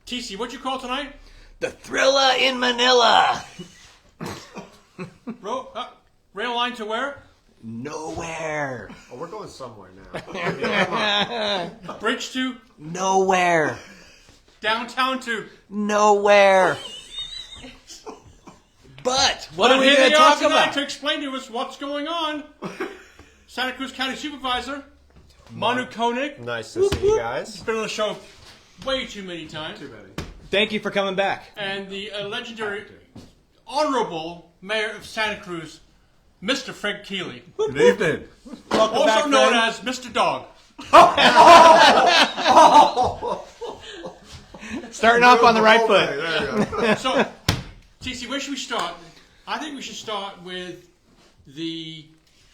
TC, what'd you call tonight? The Thriller in Manila. Rail line to where? Nowhere. Oh, we're going somewhere now. Bridge to? Nowhere. Downtown to? Nowhere. But what are we going to talk about? To explain to us what's going on. Santa Cruz County Supervisor, Manu Koenig. Nice to see you guys. He's been on the show way too many times. Too many. Thank you for coming back. And the legendary, honorable mayor of Santa Cruz, Mr. Fred Keeley. Good evening. Also known as Mr. Dog. Starting off on the right foot. There you go. So, TC, where should we start? I think we should start with the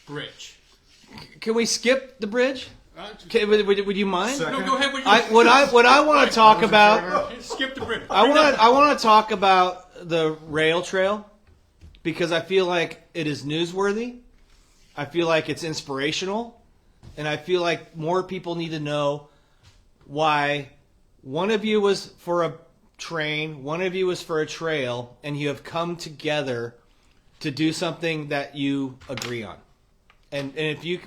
bridge. Can we skip the bridge? Would you mind? No, go ahead. What I want to talk about. Skip the bridge. I want to talk about the rail trail because I feel like it is newsworthy. I feel like it's inspirational, and I feel like more people need to know why one of you was for a train, one of you was for a trail, and you have come together to do something that you agree on. And if you,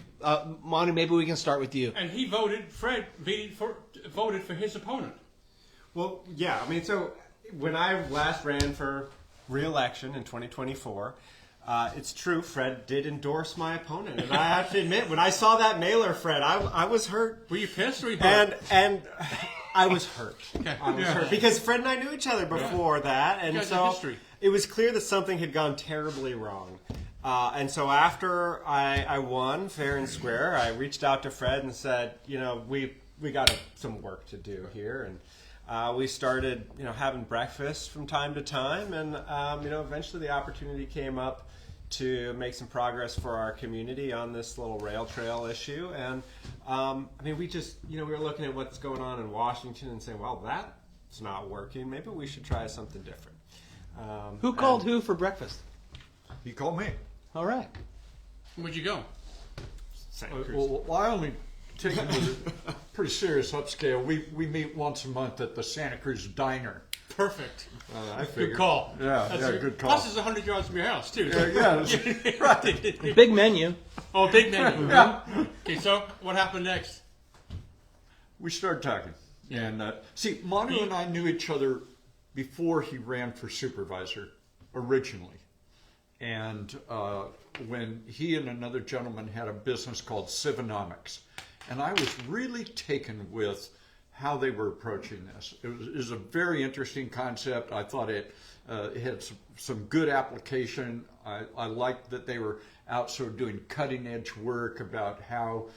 Manu, maybe we can start with you. And he voted for his opponent. Well, yeah. I mean, so when I last ran for re-election in 2024, it's true, Fred did endorse my opponent. And I have to admit, when I saw that mailer, Fred, I was hurt. Were you pissed or were you hurt? And I was hurt. Okay. I was hurt. Because Fred and I knew each other before that. And so it was clear that something had gone terribly wrong. And so after I won fair and square, I reached out to Fred and said, we got some work to do here. And we started, having breakfast from time to time. And, eventually the opportunity came up to make some progress for our community on this little rail trail issue. And, we just, we were looking at what's going on in Washington and saying, well, that's not working. Maybe we should try something different. Who called who for breakfast? He called me. All right. Where'd you go? Well, I only take it with a pretty serious upscale. We meet once a month at the Santa Cruz Diner. Perfect. Good call. Good call. Plus, it's 100 yards from your house, too. Right. Big menu. Oh, big menu. Yeah. Okay, so what happened next? We started talking. And see, Manu and I knew each other before he ran for supervisor originally. And when he and another gentleman had a business called Civinomics. And I was really taken with how they were approaching this. It was a very interesting concept. I thought it had some good application. I liked that they were out sort of doing cutting edge work about how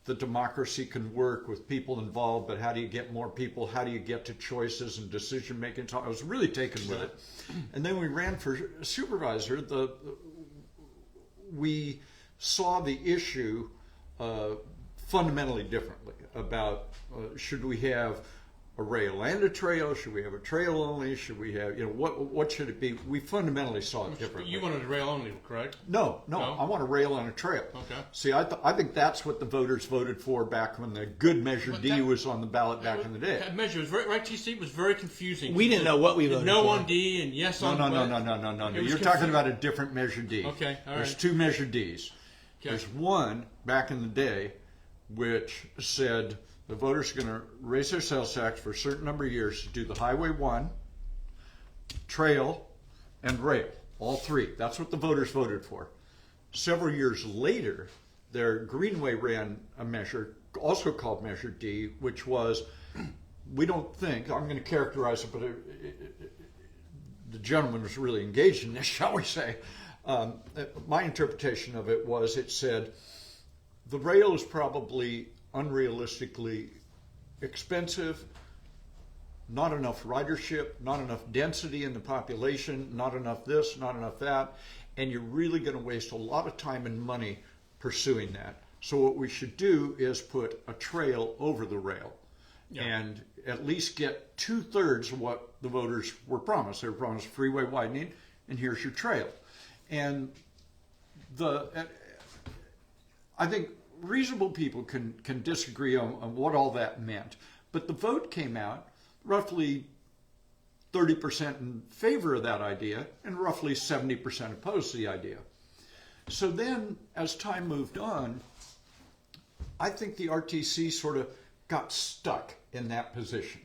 the democracy can work with people involved, but how do you get more people? How do you get to choices and decision making? So I was really taken with it. And then we ran for supervisor. We saw the issue fundamentally differently about should we have a rail and a trail? Should we have a trail only? Should we have, what should it be? We fundamentally saw it differently. You wanted a rail only, correct? No. I want a rail and a trail. Okay. See, I think that's what the voters voted for back when the good Measure D was on the ballot back in the day. That measure was right, TC, was very confusing. We didn't know what we voted no for. on D and yes on No. You're talking about a different Measure D. Okay, all right. There's two Measure Ds. Okay. There's one back in the day which said the voters are going to raise their sales tax for a certain number of years to do the Highway 1, trail, and rail. All three. That's what the voters voted for. Several years later, their Greenway ran a measure, also called Measure D, which was, we don't think, I'm going to characterize it, but the gentleman was really engaged in this, shall we say. My interpretation of it was, it said, the rail is probably unrealistically expensive, not enough ridership, not enough density in the population, not enough this, not enough that, and you're really going to waste a lot of time and money pursuing that. So what we should do is put a trail over the rail and at least get 2/3 of what the voters were promised. They were promised freeway widening, and here's your trail. And I think reasonable people can disagree on what all that meant. But the vote came out roughly 30% in favor of that idea, and roughly 70% opposed to the idea. So then, as time moved on, I think the RTC sort of got stuck in that position.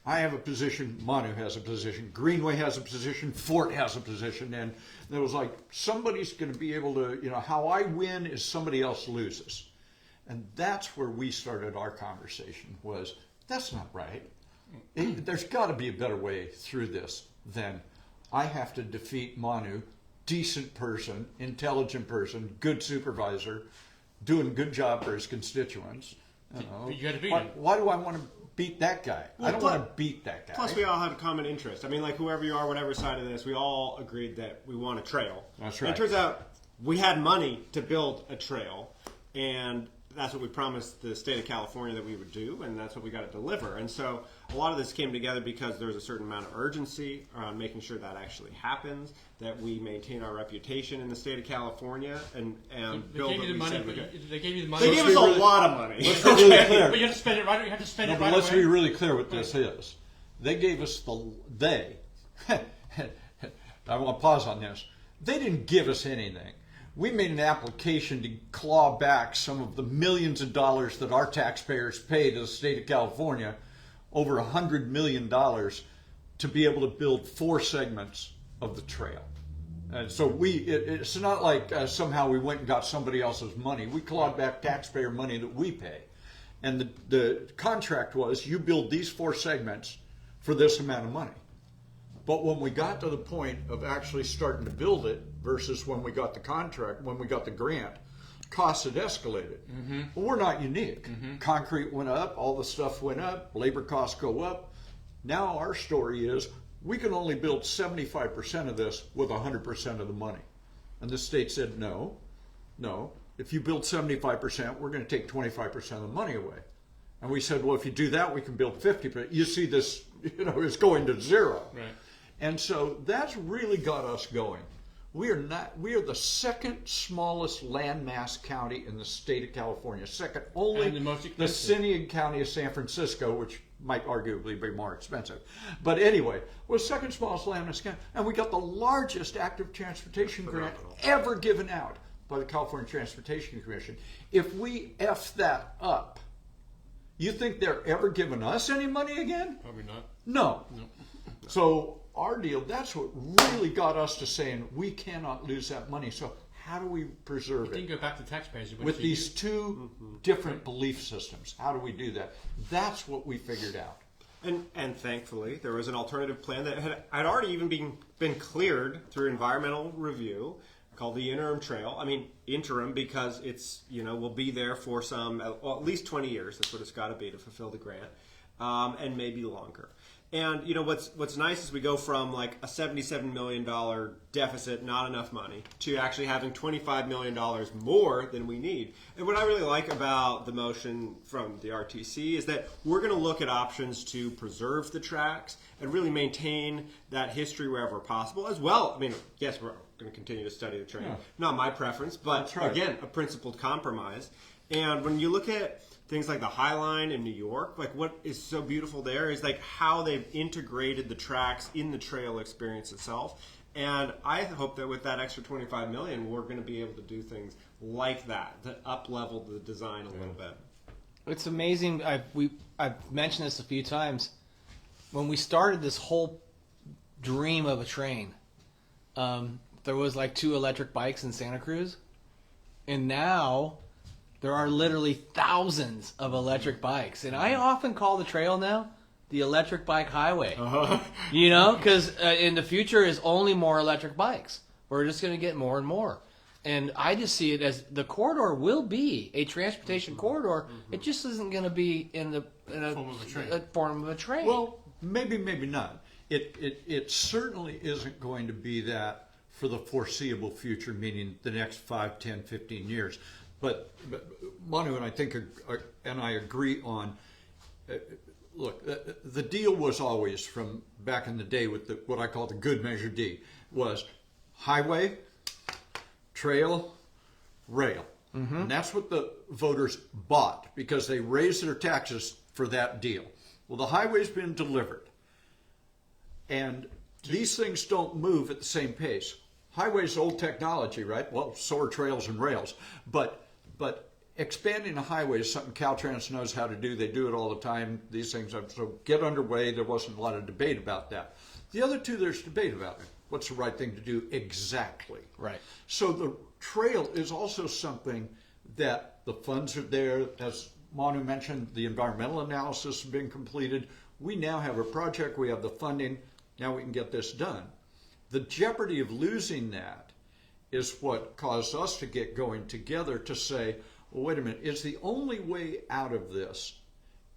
I have a position, Manu has a position, Greenway has a position, Fort has a position, and it was like, somebody's going to be able to, how I win is somebody else loses. And that's where we started our conversation, was, that's not right. There's got to be a better way through this than I have to defeat Manu, decent person, intelligent person, good supervisor, doing a good job for his constituents. But you got to beat him. Why do I want to beat that guy? I don't want to beat that guy. Plus, we all have a common interest. I mean, like, whoever you are, whatever side of this, we all agreed that we want a trail. That's right. And it turns out we had money to build a trail, and that's what we promised the state of California that we would do, and that's what we got to deliver. And so a lot of this came together because there was a certain amount of urgency around making sure that actually happens, that we maintain our reputation in the state of California, and build what we said we could. They gave you the money. They gave us a lot of money. Let's be really clear. But you have to spend it right. You have to spend it right Let's away. be really clear what this is. They gave us I want to pause on this. They didn't give us anything. We made an application to claw back some of the millions of dollars that our taxpayers pay to the state of California, over $100 million, to be able to build 4 segments of the trail. And so it's not like somehow we went and got somebody else's money. We clawed back taxpayer money that we pay. And the contract was, you build these 4 segments for this amount of money. But when we got to the point of actually starting to build it versus when we got the contract, when we got the grant, costs had escalated. Mm-hmm. Well, we're not unique. Mm-hmm. Concrete went up, all the stuff went up, labor costs go up. Now our story is we can only build 75% of this with 100% of the money. And the state said, no. If you build 75%, we're going to take 25% of the money away. And we said, well, if you do that, we can build 50%. You see this, it's going to zero. Right. And so that's really got us going. We are the second smallest landmass county in the state of California, second only and the most the expensive. City County of San Francisco, which might arguably be more expensive. But anyway, we're the second smallest landmass county, and we got the largest active transportation grant ever given out by the California Transportation Commission. If we F that up, you think they're ever giving us any money again? Probably not. No. So our deal, that's what really got us to saying we cannot lose that money. So how do we preserve You it? can go back to taxpayers. With these 2 different belief systems, how do we do that? That's what we figured out. And thankfully, there was an alternative plan that had already even been cleared through environmental review, called the interim trail. I mean, interim because it's, will be there for at least 20 years. That's what it's got to be to fulfill the grant, and maybe longer. And what's nice is we go from like a $77 million deficit, not enough money, to actually having $25 million more than we need. And what I really like about the motion from the RTC is that we're going to look at options to preserve the tracks and really maintain that history wherever possible as well. I mean, yes, we're going to continue to study the train. Yeah. Not my preference, but right. Again, a principled compromise. And when you look at things like the High Line in New York, like what is so beautiful there is like how they've integrated the tracks in the trail experience itself. And I hope that with that extra $25 million, we're going to be able to do things like that up-level the design a little bit. It's amazing. I've mentioned this a few times. When we started this whole dream of a train, there was like 2 electric bikes in Santa Cruz, and now there are literally thousands of electric bikes. And I often call the trail now the electric bike highway. Because in the future is only more electric bikes. We're just going to get more and more. And I just see it as the corridor will be a transportation corridor. It just isn't going to be in the form of a train. Well, maybe not. It certainly isn't going to be that for the foreseeable future, meaning the next 5, 10, 15 years. But Manu and I think, and I agree on, look, the deal was always from back in the day with what I call the good measure D, was highway, trail, rail. Mm-hmm. And that's what the voters bought because they raised their taxes for that deal. Well, the highway's been delivered. And these things don't move at the same pace. Highway's old technology, right? Well, so are trails and rails. But expanding a highway is something Caltrans knows how to do. They do it all the time. These things, so get underway. There wasn't a lot of debate about that. The other two, there's debate about it. What's the right thing to do exactly? Right. So the trail is also something that the funds are there. As Manu mentioned, the environmental analysis has been completed. We now have a project. We have the funding. Now we can get this done. The jeopardy of losing that is what caused us to get going together to say, well, wait a minute, is the only way out of this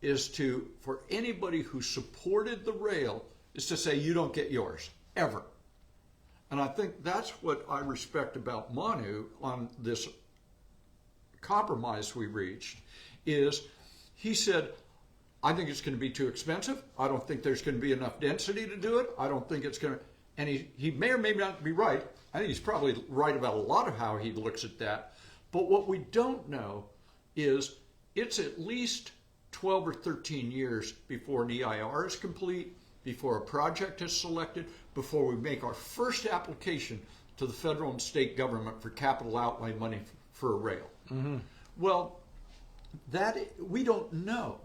is to, for anybody who supported the rail, is to say you don't get yours, ever. And I think that's what I respect about Manu on this compromise we reached, is he said, I think it's going to be too expensive. I don't think there's going to be enough density to do it. I don't think it's going to, and he may or may not be right. I think he's probably right about a lot of how he looks at that. But what we don't know is it's at least 12 or 13 years before an EIR is complete, before a project is selected, before we make our first application to the federal and state government for capital outlay money for a rail. Mm-hmm. Well, that we don't know.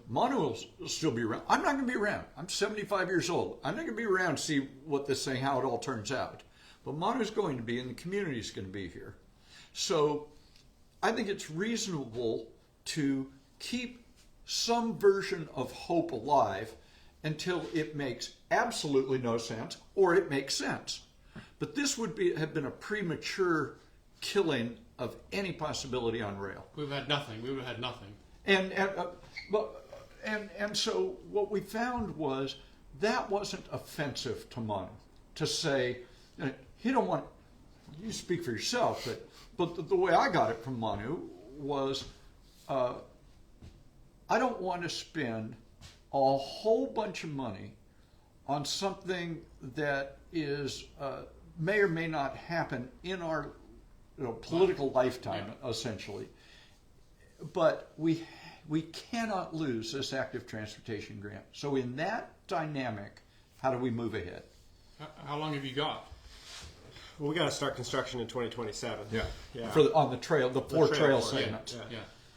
Manu will still be around. I'm not going to be around. I'm 75 years old. I'm not going to be around to see what this thing, how it all turns out. But Manu's going to be, and the community's going to be here. So I think it's reasonable to keep some version of hope alive until it makes absolutely no sense or it makes sense. But this would have been a premature killing of any possibility on rail. We would have had nothing. We would have had nothing. And so what we found was that wasn't offensive to Manu to say, he don't want, you speak for yourself, but the way I got it from Manu was, I don't want to spend a whole bunch of money on something that is may or may not happen in our political lifetime, essentially. But we cannot lose this active transportation grant. So in that dynamic, how do we move ahead? How long have you got? Well, we got to start construction in 2027. Yeah. On the trail, the four trail segments.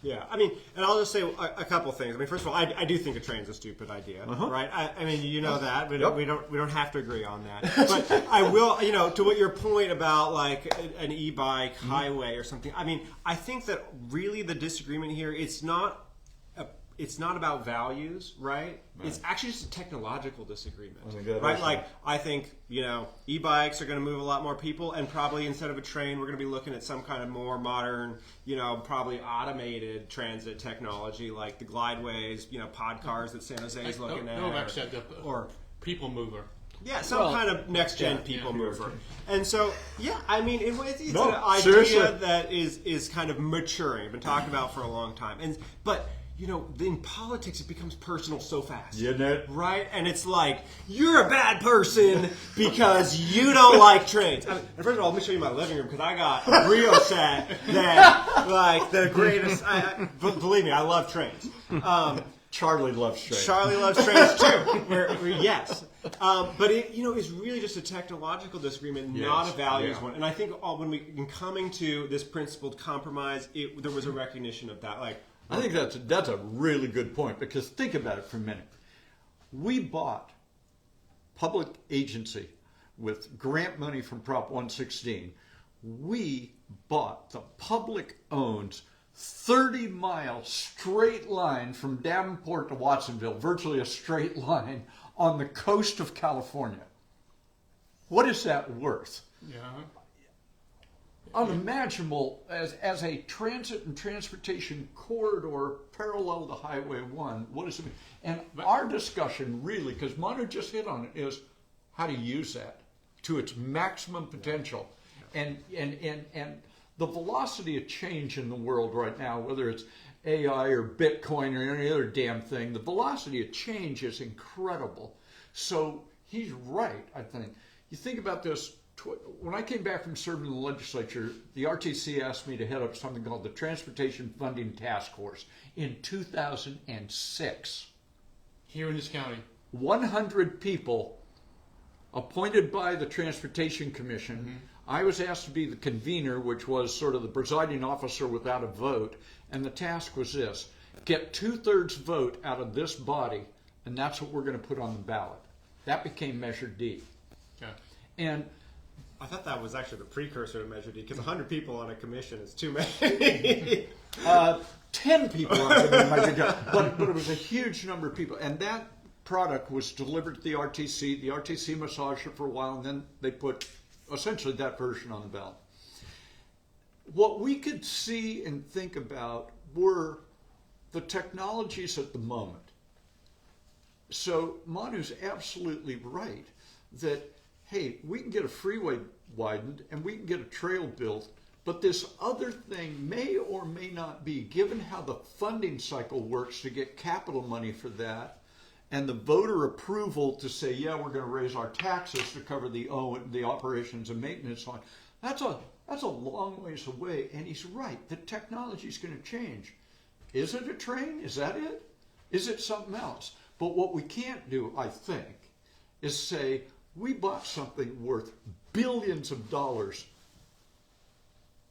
Yeah. I mean, and I'll just say a couple of things. I mean, first of all, I do think a train's a stupid idea, right? I mean, you know that. We don't have to agree on that. But I will, to what your point about like an e-bike highway or something. I mean, I think that really the disagreement here, it's not about values, right? It's actually just a technological disagreement, right? Like, I think, e-bikes are going to move a lot more people, and probably instead of a train, we're going to be looking at some kind of more modern, probably automated transit technology, like the glideways, pod cars that San Jose is looking at. Or people mover. Yeah, kind of next-gen people mover. And so, I mean, it's an idea that is kind of maturing, been talked about for a long time. But in politics, it becomes personal so fast. Right? And it's like, you're a bad person because you don't like trains. I mean, and first of all, let me show you my living room, because I got a Brio set that, like, the greatest. Believe me, I love trains. Charlie loves trains. Charlie loves trains, too. Yes. But it, is really just a technological disagreement, not a values one. And I think in coming to this principled compromise, there was a recognition of that. Like, I think that's a really good point, because think about it for a minute. We bought public agency with grant money from Prop 116. We bought the public-owned 30-mile straight line from Davenport to Watsonville, virtually a straight line on the coast of California. What is that worth? Yeah. Unimaginable as a transit and transportation corridor parallel to Highway 1. What does it mean? And our discussion really, because Manu just hit on it, is how to use that to its maximum potential. And the velocity of change in the world right now, whether it's AI or Bitcoin or any other damn thing, the velocity of change is incredible. So he's right, I think. You think about this. When I came back from serving in the legislature, the RTC asked me to head up something called the Transportation Funding Task Force in 2006. Here in this county? 100 people appointed by the Transportation Commission. I was asked to be the convener, which was sort of the presiding officer without a vote. And the task was this: get 2/3 vote out of this body, and that's what we're going to put on the ballot. That became Measure D. Yeah. And I thought that was actually the precursor to Measure D, because 100 people on a commission is too many. 10 people on Measure D. But it was a huge number of people. And that product was delivered to the RTC. The RTC massaged it for a while, and then they put essentially that version on the ballot. What we could see and think about were the technologies at the moment. So Manu's absolutely right that, hey, we can get a freeway widened and we can get a trail built, but this other thing may or may not be, given how the funding cycle works to get capital money for that, and the voter approval to say, yeah, we're going to raise our taxes to cover the operations and maintenance on. That's a long ways away, and he's right. The technology is going to change. Is it a train? Is that it? Is it something else? But what we can't do, I think, is say we bought something worth billions of dollars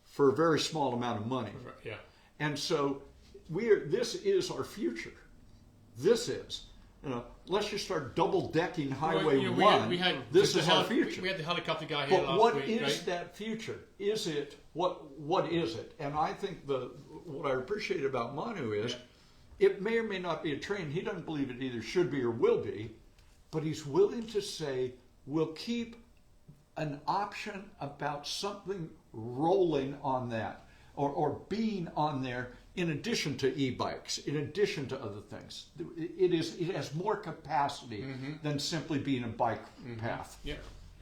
for a very small amount of money. Yeah. And so this is our future. This is. Let's just start double-decking Highway 1. This is our future. We had the helicopter guy here But last what week, is right? that future? Is it, what is it? And I think what I appreciate about Manu is, it may or may not be a train. He doesn't believe it either should be or will be, but he's willing to say, we'll keep an option about something rolling on that, or being on there, in addition to e-bikes, in addition to other things. It has more capacity than simply being a bike path. Yeah.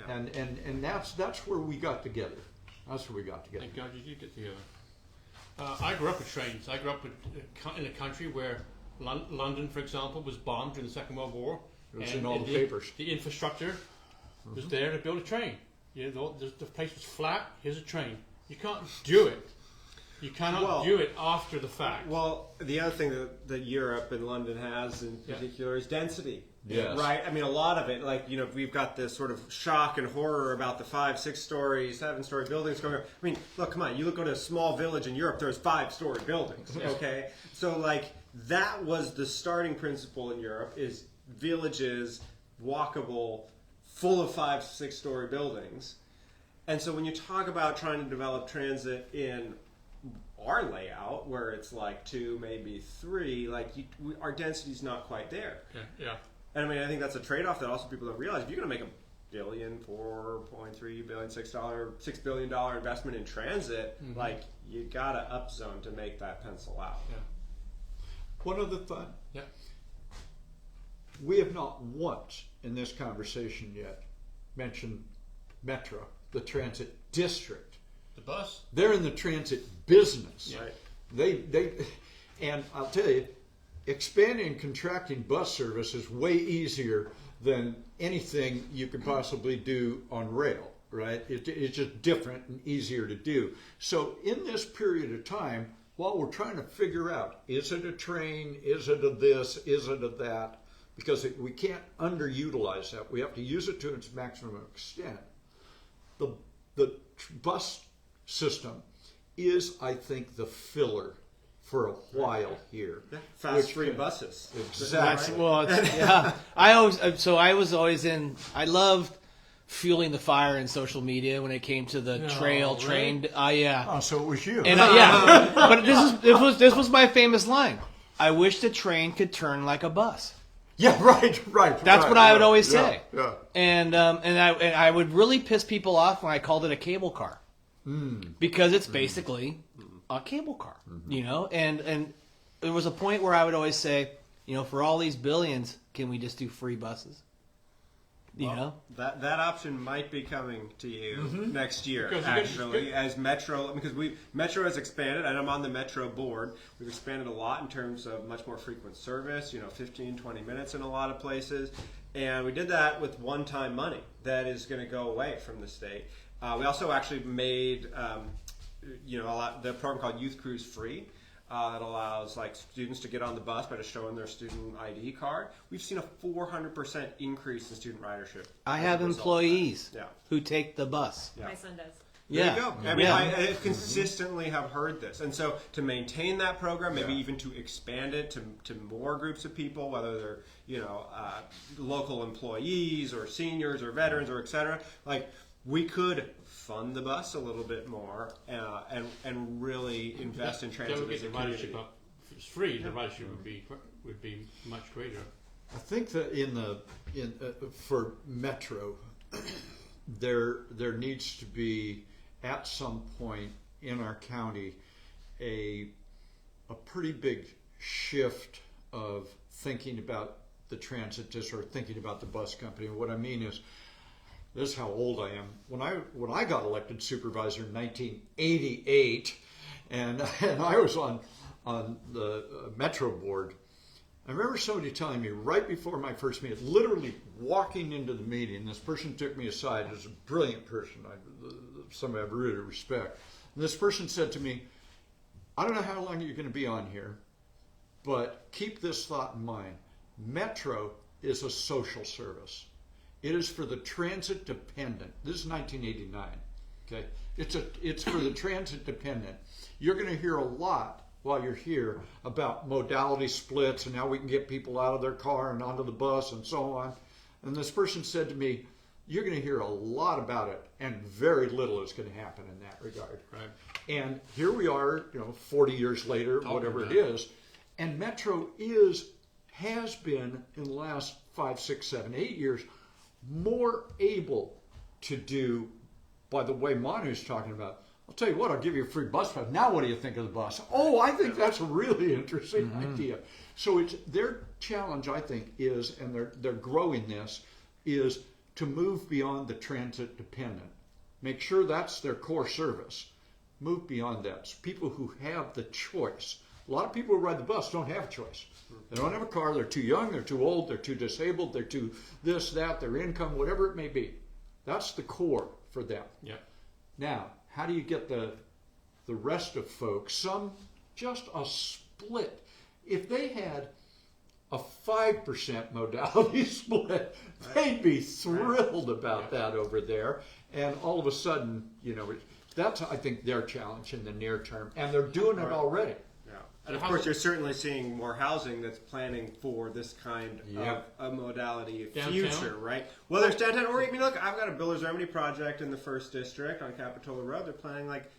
And that's where we got together. That's where we got together. Thank God you did get together. I grew up with trains. I grew up in a country where London, for example, was bombed in the Second World War. It was in all the papers. The infrastructure was there to build a train. You know, the place was flat. Here's a train. You can't do it. You cannot do it after the fact. Well, the other thing that Europe and London has in particular is density. Yes. Right? I mean, a lot of it, like, we've got this sort of shock and horror about the 5, 6-story, 7-story buildings going on. I mean, look, come on, you go to a small village in Europe, there's 5-story buildings, okay? So, like, that was the starting principle in Europe, is villages, walkable, full of 5, 6-story buildings. And so when you talk about trying to develop transit in our layout, where it's like 2, maybe 3, like our density's not quite there. Yeah. And I mean, I think that's a trade-off that also people don't realize. If you're going to make $1 billion, $4.3 billion, $6 billion investment in transit, like, you got to upzone to make that pencil out. Yeah. One other thought. Yeah. We have not once in this conversation yet mentioned Metro, the transit district. The bus. They're in the transit business. Yeah. They, and I'll tell you, expanding and contracting bus service is way easier than anything you could possibly do on rail, right? It's just different and easier to do. So in this period of time, while we're trying to figure out, is it a train, is it a this, is it a that, because we can't underutilize that. We have to use it to its maximum extent. The bus system is, I think, the filler for a while here. Yeah. Fast free buses. Exactly. I was always in. I loved fueling the fire in social media when it came to the train. Yeah. Oh, so it was you. And but this was my famous line. I wish the train could turn like a bus. Yeah, right. That's what I would always say. Yeah. And I would really piss people off when I called it a cable car, because it's basically a cable car, And there was a point where I would always say, for all these billions, can we just do free buses? That option might be coming to you next year, actually, as Metro, because Metro has expanded, and I'm on the Metro board. We've expanded a lot in terms of much more frequent service, 15, 20 minutes in a lot of places. And we did that with one-time money that is going to go away from the state. We also actually made, the program called Youth Cruise free. that allows like students to get on the bus by just showing their student ID card. We've seen a 400% increase in student ridership. I have employees who take the bus. My son does. There you go. I mean, I consistently have heard this. And so to maintain that program, maybe even to expand it to more groups of people, whether they're, local employees or seniors or veterans or et cetera, like we could fund the bus a little bit more and really invest in transit as a community. If it's free, the ridership would be much greater. I think that for Metro, there needs to be at some point in our county a pretty big shift of thinking about the transit district, thinking about the bus company. And what I mean is, this is how old I am. When I got elected supervisor in 1988, and I was on the Metro board, I remember somebody telling me right before my first meeting, literally walking into the meeting, this person took me aside. It was a brilliant person, somebody I have really respect. And this person said to me, I don't know how long you're going to be on here, but keep this thought in mind. Metro is a social service. It is for the transit dependent. This is 1989. Okay, it's for the transit dependent. You're going to hear a lot while you're here about modality splits and how we can get people out of their car and onto the bus and so on. And this person said to me, you're going to hear a lot about it, and very little is going to happen in that regard. Right. And here we are, 40 years later, whatever it is, and Metro has been in the last 5, 6, 7, 8 years more able to do, by the way Manu's talking about. I'll tell you what, I'll give you a free bus pass. Now what do you think of the bus? Oh, I think that's a really interesting idea. So it's their challenge, I think, is, and they're growing this, is to move beyond the transit dependent. Make sure that's their core service. Move beyond that. So people who have the choice. A lot of people who ride the bus don't have a choice. They don't have a car, they're too young, they're too old, they're too disabled, they're too this, that, their income, whatever it may be. That's the core for them. Yeah. Now, how do you get the rest of folks, some just a split? If they had a 5% modality split, they'd be thrilled about that over there. And all of a sudden, that's, I think, their challenge in the near term. And they're doing it already. Yeah. And of course, you're certainly seeing more housing that's planning for this kind of a modality future, right? Whether it's downtown or, look, I've got a builder's remedy project in the 1st District on Capitola Road. They're planning like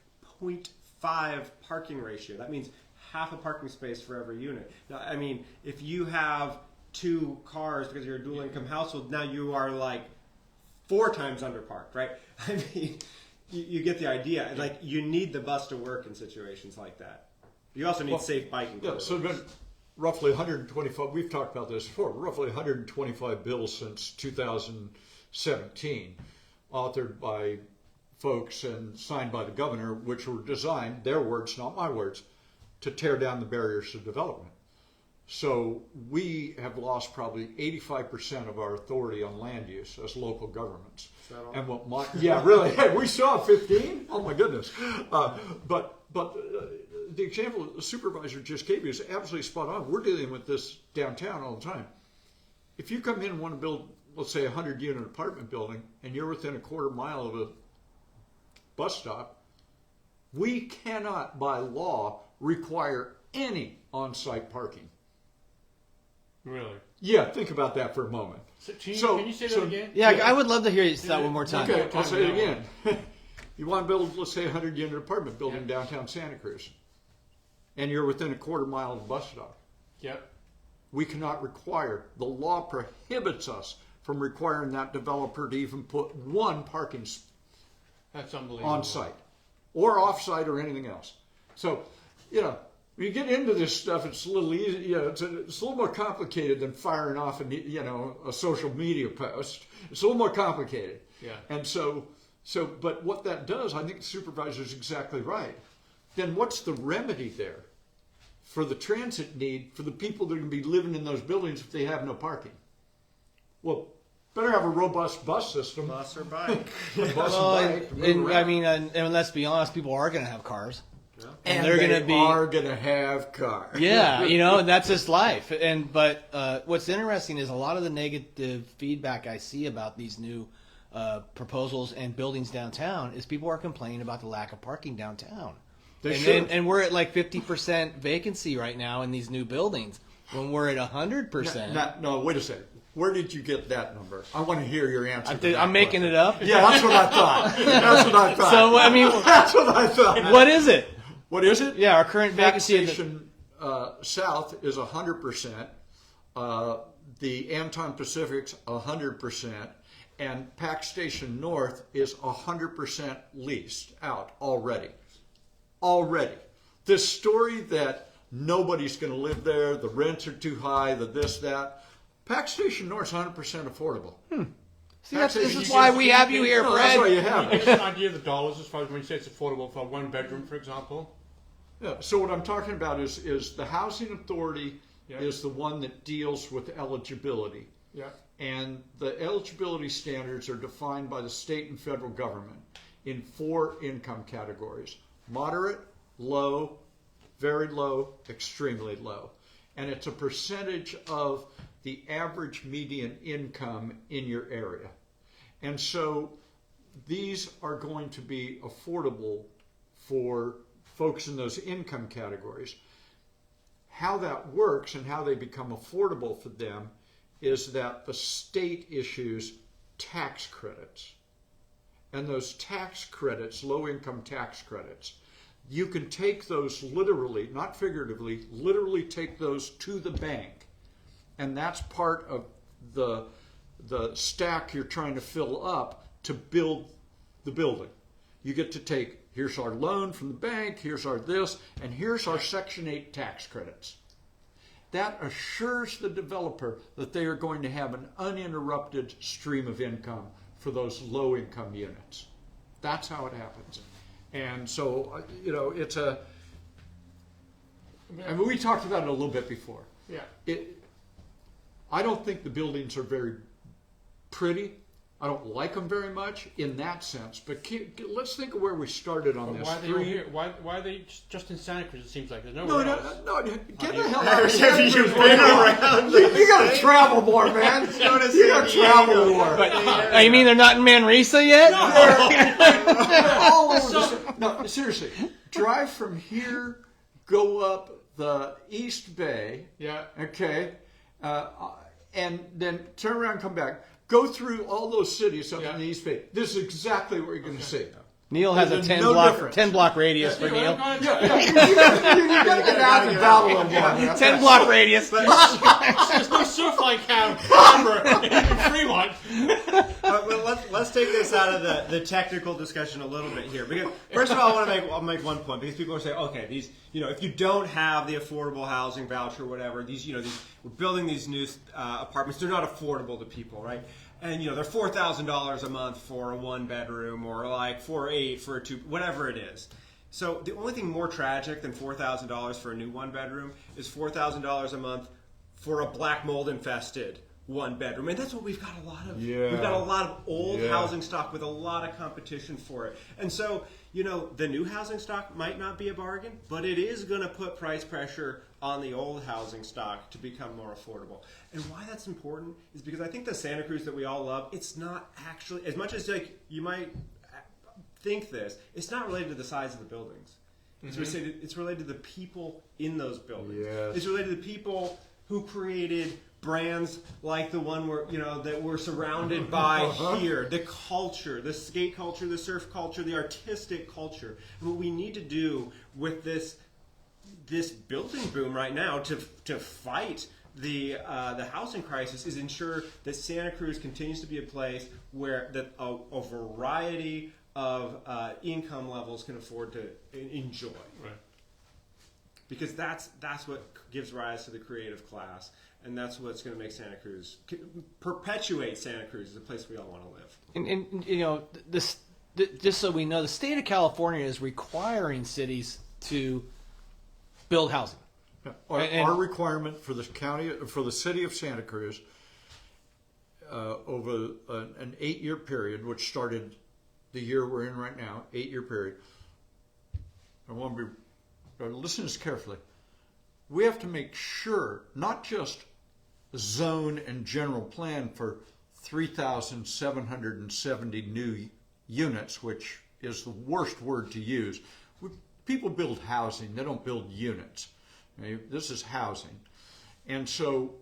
0.5 parking ratio. That means half a parking space for every unit. Now, if you have 2 cars because you're a dual income household, now you are like 4 times underparked, right? You get the idea. Like, you need the bus to work in situations like that. You also need safe biking. Yeah, so there's been roughly 125, we've talked about this before, roughly 125 bills since 2017, authored by folks and signed by the governor, which were designed, their words, not my words, to tear down the barriers to development. So we have lost probably 85% of our authority on land use as local governments. And really, hey, we saw 15? Oh my goodness. But the example the supervisor just gave you is absolutely spot on. We're dealing with this downtown all the time. If you come in and want to build, let's say, a 100-unit apartment building, and you're within a quarter mile of a bus stop, we cannot, by law, require any on-site parking. Really? Yeah, think about that for a moment. Can you say that again? Yeah, I would love to hear you say that one more time. Okay, I'll say it again. You want to build, let's say, a 100-unit apartment building downtown Santa Cruz, and you're within a quarter mile of the bus stop. Yep. We cannot require, the law prohibits us from requiring that developer to even put 1 parking That's unbelievable. on site or off site or anything else. So, when you get into this stuff, it's a little easy. It's a little more complicated than firing off a social media post. It's a little more complicated. Yeah. And but what that does, I think the supervisor is exactly right. Then what's the remedy there for the transit need for the people that are going to be living in those buildings if they have no parking? Well, better have a robust bus system. Bus or bike. And let's be honest, people are going to have cars. And they're going to have cars. Yeah, and that's just life. But what's interesting is a lot of the negative feedback I see about these new proposals and buildings downtown is people are complaining about the lack of parking downtown. And we're at like 50% vacancy right now in these new buildings when we're at 100%. No, wait a second. Where did you get that number? I want to hear your answer. I'm making it up. Yeah, that's what I thought. So that's what I thought. What is it? What is it? Yeah, our current vacancy. Station South is 100%. The Anton Pacific's 100%, and Pack Station North is 100% leased out already. Already, this story that nobody's going to live there, the rents are too high, the this, that. Pack Station North is 100% affordable. See, this is why we have you here, Fred. That's why you have it. Give us an idea of the dollars as far as when you say it's affordable for one bedroom, for example. Yeah. So what I'm talking about is the housing authority is the one that deals with eligibility. Yeah. And the eligibility standards are defined by the state and federal government in 4 income categories: moderate, low, very low, extremely low. And it's a percentage of the average median income in your area. And so these are going to be affordable for folks in those income categories. How that works and how they become affordable for them is that the state issues tax credits. And those tax credits, low-income tax credits, you can take those literally, not figuratively, literally take those to the bank. And that's part of the stack you're trying to fill up to build the building. You get to take, here's our loan from the bank, here's our this, and here's our Section 8 tax credits. That assures the developer that they are going to have an uninterrupted stream of income for those low-income units. That's how it happens. And so, it's a... I mean, we talked about it a little bit before. Yeah. I don't think the buildings are very pretty. I don't like them very much in that sense. But let's think of where we started on this. Why are they all here? Why are they just in Santa Cruz? It seems like there's nowhere else. No, get the hell out of Santa Cruz. You've been around. You got to travel more, man. You got to travel more. You mean they're not in Manresa yet? No, seriously. Drive from here, go up the East Bay. Yeah. Okay. And then turn around and come back. Go through all those cities up in the East Bay. This is exactly what you're going to see. Neil has a 10 block radius for Neil. You got to get out and battle them. 10 block radius. There's no surfline camera in Fremont. But let's take this out of the technical discussion a little bit here. Because first of all, I'll make one point, because people are saying, okay, these, if you don't have the affordable housing voucher or whatever, we're building these new apartments, they're not affordable to people, right? And they're $4,000 a month for a 1-bedroom, or like $4,800 for a 2, whatever it is. So the only thing more tragic than $4,000 for a new 1-bedroom is $4,000 a month for a black mold infested 1-bedroom, and that's what we've got a lot of. Yeah. We've got a lot of old housing stock with a lot of competition for it, and so the new housing stock might not be a bargain, but it is going to put price pressure on the old housing stock to become more affordable. And why that's important is because I think the Santa Cruz that we all love, it's not actually, as much as you might think this, it's not related to the size of the buildings. It's related to the people in those buildings. Yes. It's related to the people who created brands like the one that we're surrounded by here. The culture, the skate culture, the surf culture, the artistic culture. And what we need to do with this building boom right now to fight the housing crisis is ensure that Santa Cruz continues to be a place where a variety of income levels can afford to enjoy. Right. Because that's what gives rise to the creative class, and that's what's going to make Santa Cruz perpetuate Santa Cruz as a place we all want to live. And just so we know, the state of California is requiring cities to build housing. Our requirement for the city of Santa Cruz over an 8-year period, which started the year we're in right now, 8-year period. I want to be listen to this carefully. We have to make sure, not just zone and general plan for 3,770 new units, which is the worst word to use. People build housing, they don't build units. Okay? This is housing. And so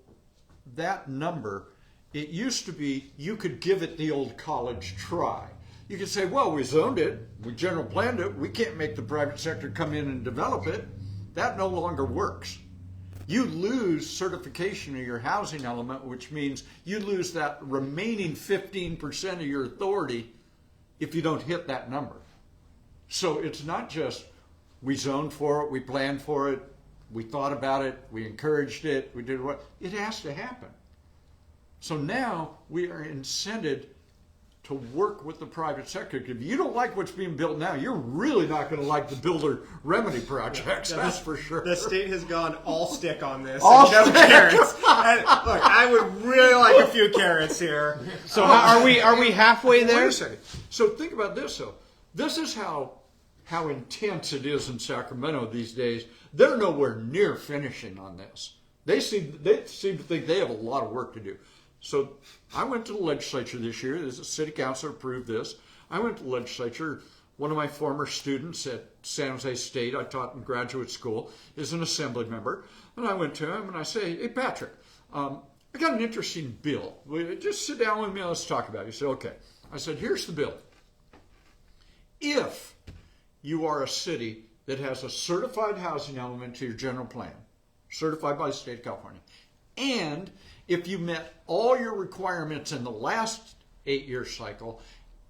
that number, it used to be you could give it the old college try. You could say, well, we zoned it, we general planned it, we can't make the private sector come in and develop it. That no longer works. You lose certification of your housing element, which means you lose that remaining 15% of your authority if you don't hit that number. So it's not just we zoned for it, we planned for it, we thought about it, we encouraged it, we did what. It has to happen. So now we are incented to work with the private sector. If you don't like what's being built now, you're really not going to like the builder remedy projects. That's for sure. The state has gone all stick on this. All no stick. carrots. And, look, I would really like a few carrots here. So are we halfway there? Wait a second. So think about this, though. This is how intense it is in Sacramento these days. They're nowhere near finishing on this. They seem to think they have a lot of work to do. So I went to the legislature this year. The city council approved this. I went to the legislature. One of my former students at San Jose State, I taught in graduate school, is an assembly member. And I went to him and I say, hey, Patrick, I got an interesting bill. Just sit down with me and let's talk about it. He said, okay. I said, here's the bill. If you are a city that has a certified housing element to your general plan, certified by the state of California, and if you met all your requirements in the last 8-year cycle,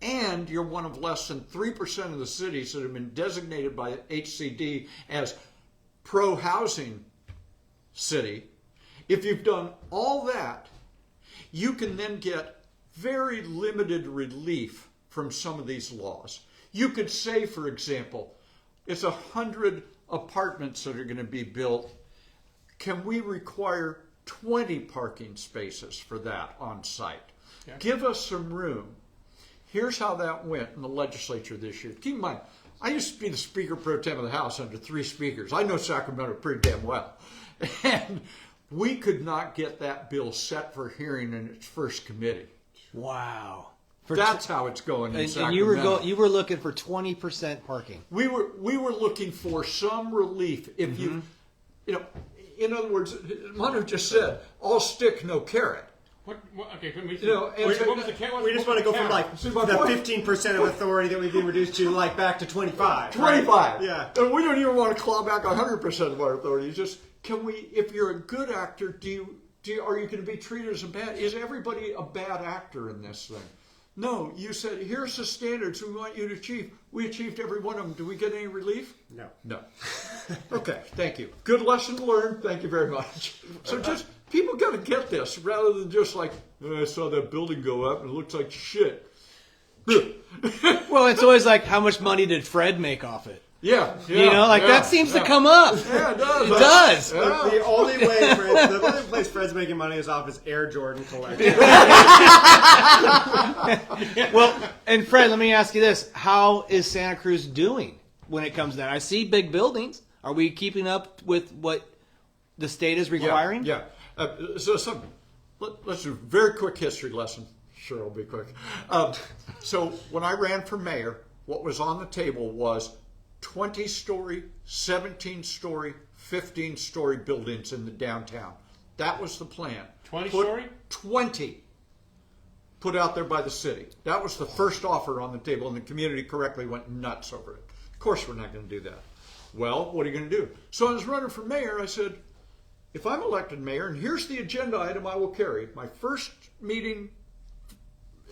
and you're one of less than 3% of the cities that have been designated by HCD as pro-housing city, if you've done all that, you can then get very limited relief from some of these laws. You could say, for example, it's 100 apartments that are going to be built. Can we require 20 parking spaces for that on site? Yeah. Give us some room. Here's how that went in the legislature this year. Keep in mind, I used to be the Speaker Pro Tem of the House under 3 speakers. I know Sacramento pretty damn well. And we could not get that bill set for hearing in its first committee. Wow. That's how it's going in Sacramento. And you were looking for 20% parking. We were looking for some relief. If you know, in other words, Manu just said, all stick, no carrot. Okay, can we? What was the carrot? We just want to go from like the 15% of authority that we've been reduced to, like back to 25. 25. Right? Yeah. And we don't even want to claw back 100% of our authority. It's just, can we? If you're a good actor, are you going to be treated as a bad? Is everybody a bad actor in this thing? No, you said, here's the standards we want you to achieve. We achieved every one of them. Do we get any relief? No. No. Okay, thank you. Good lesson learned. Thank you very much. So just, people got to get this rather than just like, I saw that building go up and it looks like shit. Well, it's always like, how much money did Fred make off it? Yeah. That seems to come up. Yeah, it does. It does. Yeah. The only place Fred's making money is off his Air Jordan collection. Well, and Fred, let me ask you this. How is Santa Cruz doing when it comes down? I see big buildings. Are we keeping up with what the state is requiring? Yeah. Let's do a very quick history lesson. Sure, it'll be quick. So when I ran for mayor, what was on the table was 20-story, 17-story, 15-story buildings in the downtown. That was the plan. 20-story? 20 put out there by the city. That was the first offer on the table, and the community correctly went nuts over it. Of course we're not going to do that. Well, what are you going to do? So I was running for mayor. I said, if I'm elected mayor, and here's the agenda item I will carry. My first meeting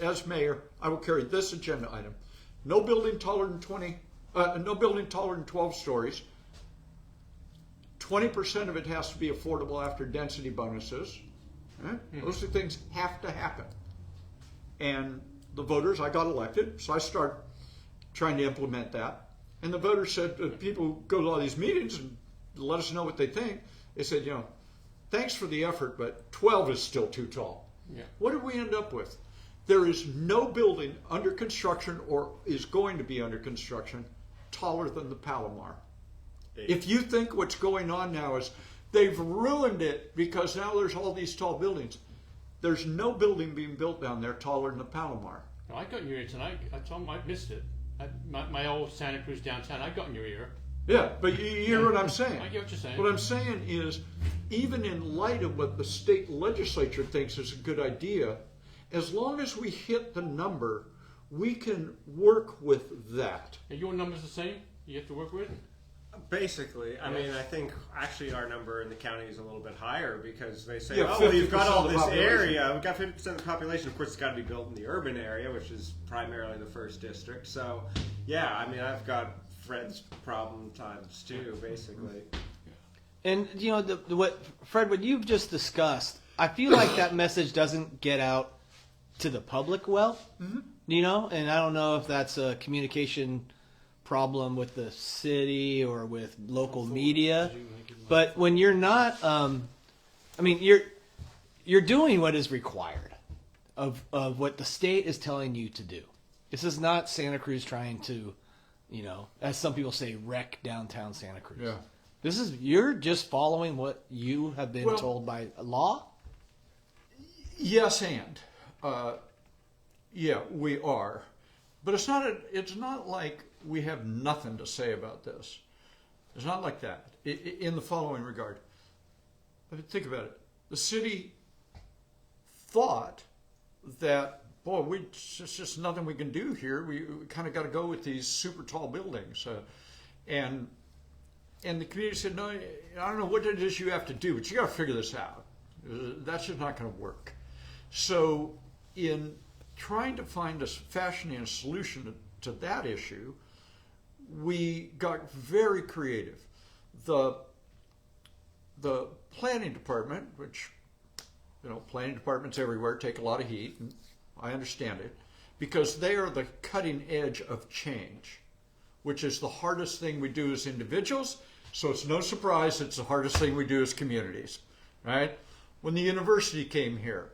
as mayor, I will carry this agenda item. No building taller than 12 stories. 20% of it has to be affordable after density bonuses. Those two things have to happen. And the voters, I got elected, so I started trying to implement that. And the voters said, people go to all these meetings and let us know what they think. They said, thanks for the effort, but 12 is still too tall. Yeah. What did we end up with? There is no building under construction or is going to be under construction taller than the Palomar. If you think what's going on now is they've ruined it because now there's all these tall buildings. There's no building being built down there taller than the Palomar. No, I got in your ear tonight. I told them I missed it. My old Santa Cruz downtown, I got in your ear. Yeah, but you hear what I'm saying. I get what you're saying. What I'm saying is, even in light of what the state legislature thinks is a good idea, as long as we hit the number, we can work with that. Are your numbers the same? You have to work with? Basically, I mean, I think actually our number in the county is a little bit higher because they say, Yeah, oh, we've got 50% all of the this population. area, we've got 50% of the population. Of course, it's got to be built in the urban area, which is primarily the first district. So, yeah, I mean, I've got Fred's problem times two, basically. And you know, what Fred, what you've just discussed, I feel like that message doesn't get out to the public well. Mm-hmm. You know, and I don't know if that's a communication problem with the city or with local media, but when you're not, I mean, you're doing what is required of what the state is telling you to do. This is not Santa Cruz trying to, you know, as some people say, wreck downtown Santa Cruz. Yeah. This is, you're just following what you have been told by law. Yes, and yeah, we are, but it's not like we have nothing to say about this. It's not like that. In the following regard, think about it. The city thought that, boy, it's just nothing we can do here. We kind of got to go with these super tall buildings, and the community said, no, I don't know what it is you have to do, but you got to figure this out. That's just not going to work. So, in trying to find fashioning a solution to that issue, we got very creative. The planning department, which, you know, planning departments everywhere take a lot of heat, and I understand it, because they are the cutting edge of change, which is the hardest thing we do as individuals, so it's no surprise it's the hardest thing we do as communities, right? When the university came here,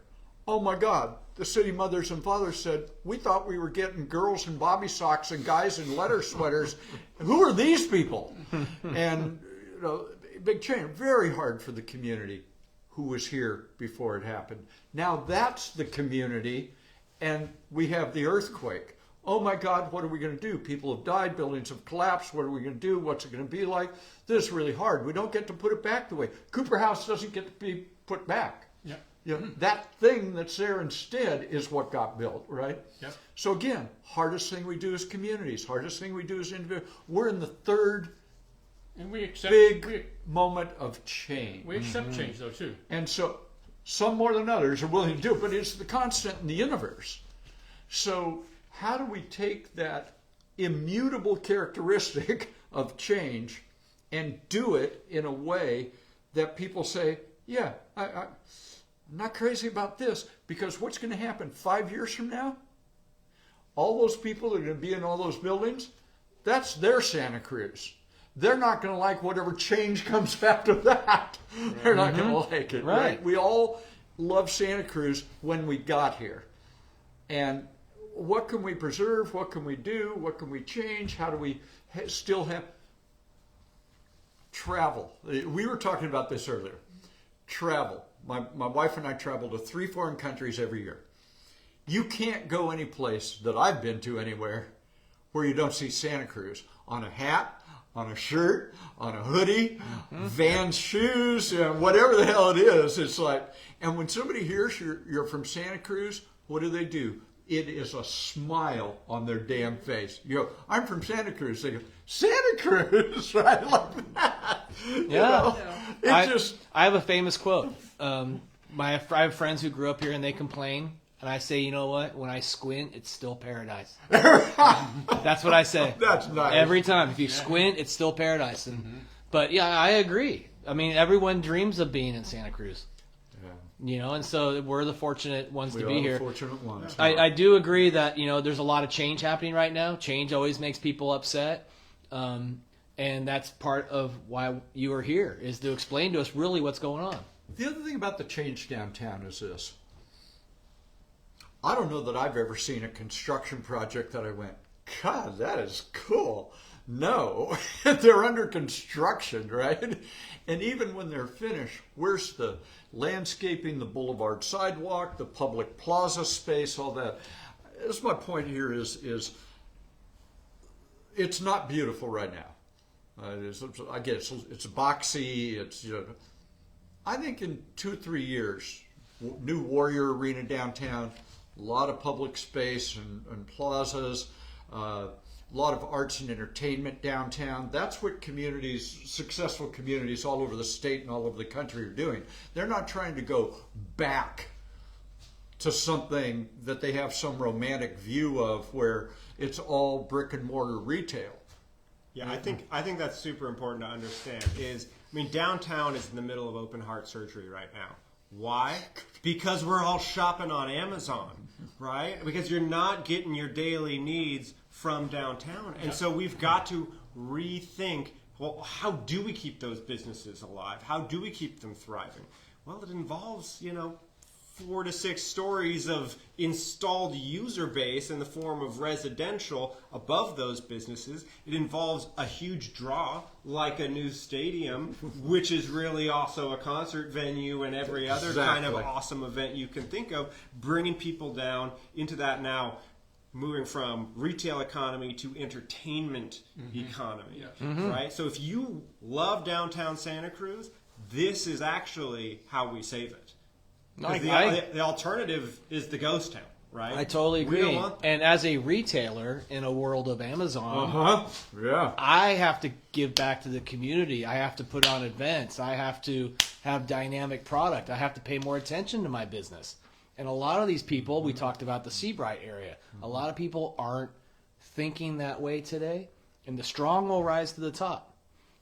oh my God, the city mothers and fathers said, we thought we were getting girls in bobby socks and guys in leather sweaters. Who are these people? And, you know, big change. Very hard for the community who was here before it happened. Now that's the community, and we have the earthquake. Oh my God, what are we going to do? People have died, buildings have collapsed. What are we going to do? What's it going to be like? This is really hard. We don't get to put it back the way. Cooper House doesn't get to be put back. Yep. You know, that thing that's there instead is what got built, right? Yep. So again, hardest thing we do as communities, hardest thing we do as individuals. We're in the third and we accept, big moment of change. We accept change, though, too. And so some more than others are willing to do it, but it's the constant in the universe. So how do we take that immutable characteristic of change and do it in a way that people say, yeah, I'm not crazy about this, because what's going to happen 5 years from now? All those people that are going to be in all those buildings, that's their Santa Cruz. They're not going to like whatever change comes after that. They're not going to like it, right? We all love Santa Cruz when we got here. And what can we preserve? What can we do? What can we change? How do we still have travel? We were talking about this earlier. Travel. My wife and I travel to 3 foreign countries every year. You can't go any place that I've been to anywhere where you don't see Santa Cruz on a hat, on a shirt, on a hoodie, Vans shoes, whatever the hell it is. It's like, and when somebody hears you're from Santa Cruz, what do? It is a smile on their damn face. You go, I'm from Santa Cruz. They go, Santa Cruz, right? Like that. Yeah. You know? I have a famous quote. I have friends who grew up here and they complain. And I say, you know what? When I squint, it's still paradise. That's what I say. That's nice. Every time. If you squint, it's still paradise. And, But yeah, I agree. I mean, everyone dreams of being in Santa Cruz. You know, and so we're the fortunate ones to be here. Fortunate ones. I do agree that, you know, there's a lot of change happening right now. Change always makes people upset. And that's part of why you are here, is to explain to us really what's going on. The other thing about the change downtown is this. I don't know that I've ever seen a construction project that I went, God, that is cool. No, they're under construction, right? And even when they're finished, where's the landscaping, the boulevard sidewalk, the public plaza space, all that? That's my point here is it's not beautiful right now. I guess it's boxy. It's I think in 2-3 years, new Warrior Arena downtown, a lot of public space and plazas, a lot of arts and entertainment downtown. That's what successful communities all over the state and all over the country are doing. They're not trying to go back to something that they have some romantic view of where it's all brick and mortar retail. Yeah, I think that's super important to understand. Downtown is in the middle of open heart surgery right now. Why? Because we're all shopping on Amazon, right? Because you're not getting your daily needs from downtown. And so we've got to rethink, well, how do we keep those businesses alive? How do we keep them thriving? Well, it involves, 4 to 6 stories of installed user base in the form of residential above those businesses. It involves a huge draw like a new stadium, which is really also a concert venue and every other kind of awesome event you can think of, bringing people down into that now moving from retail economy to entertainment economy, right? So if you love downtown Santa Cruz, this is actually how we save it. The alternative is the ghost town, right? I totally agree. And as a retailer in a world of Amazon, yeah, I have to give back to the community. I have to put on events. I have to have dynamic product. I have to pay more attention to my business. And a lot of these people, we talked about the Seabright area, a lot of people aren't thinking that way today. And the strong will rise to the top.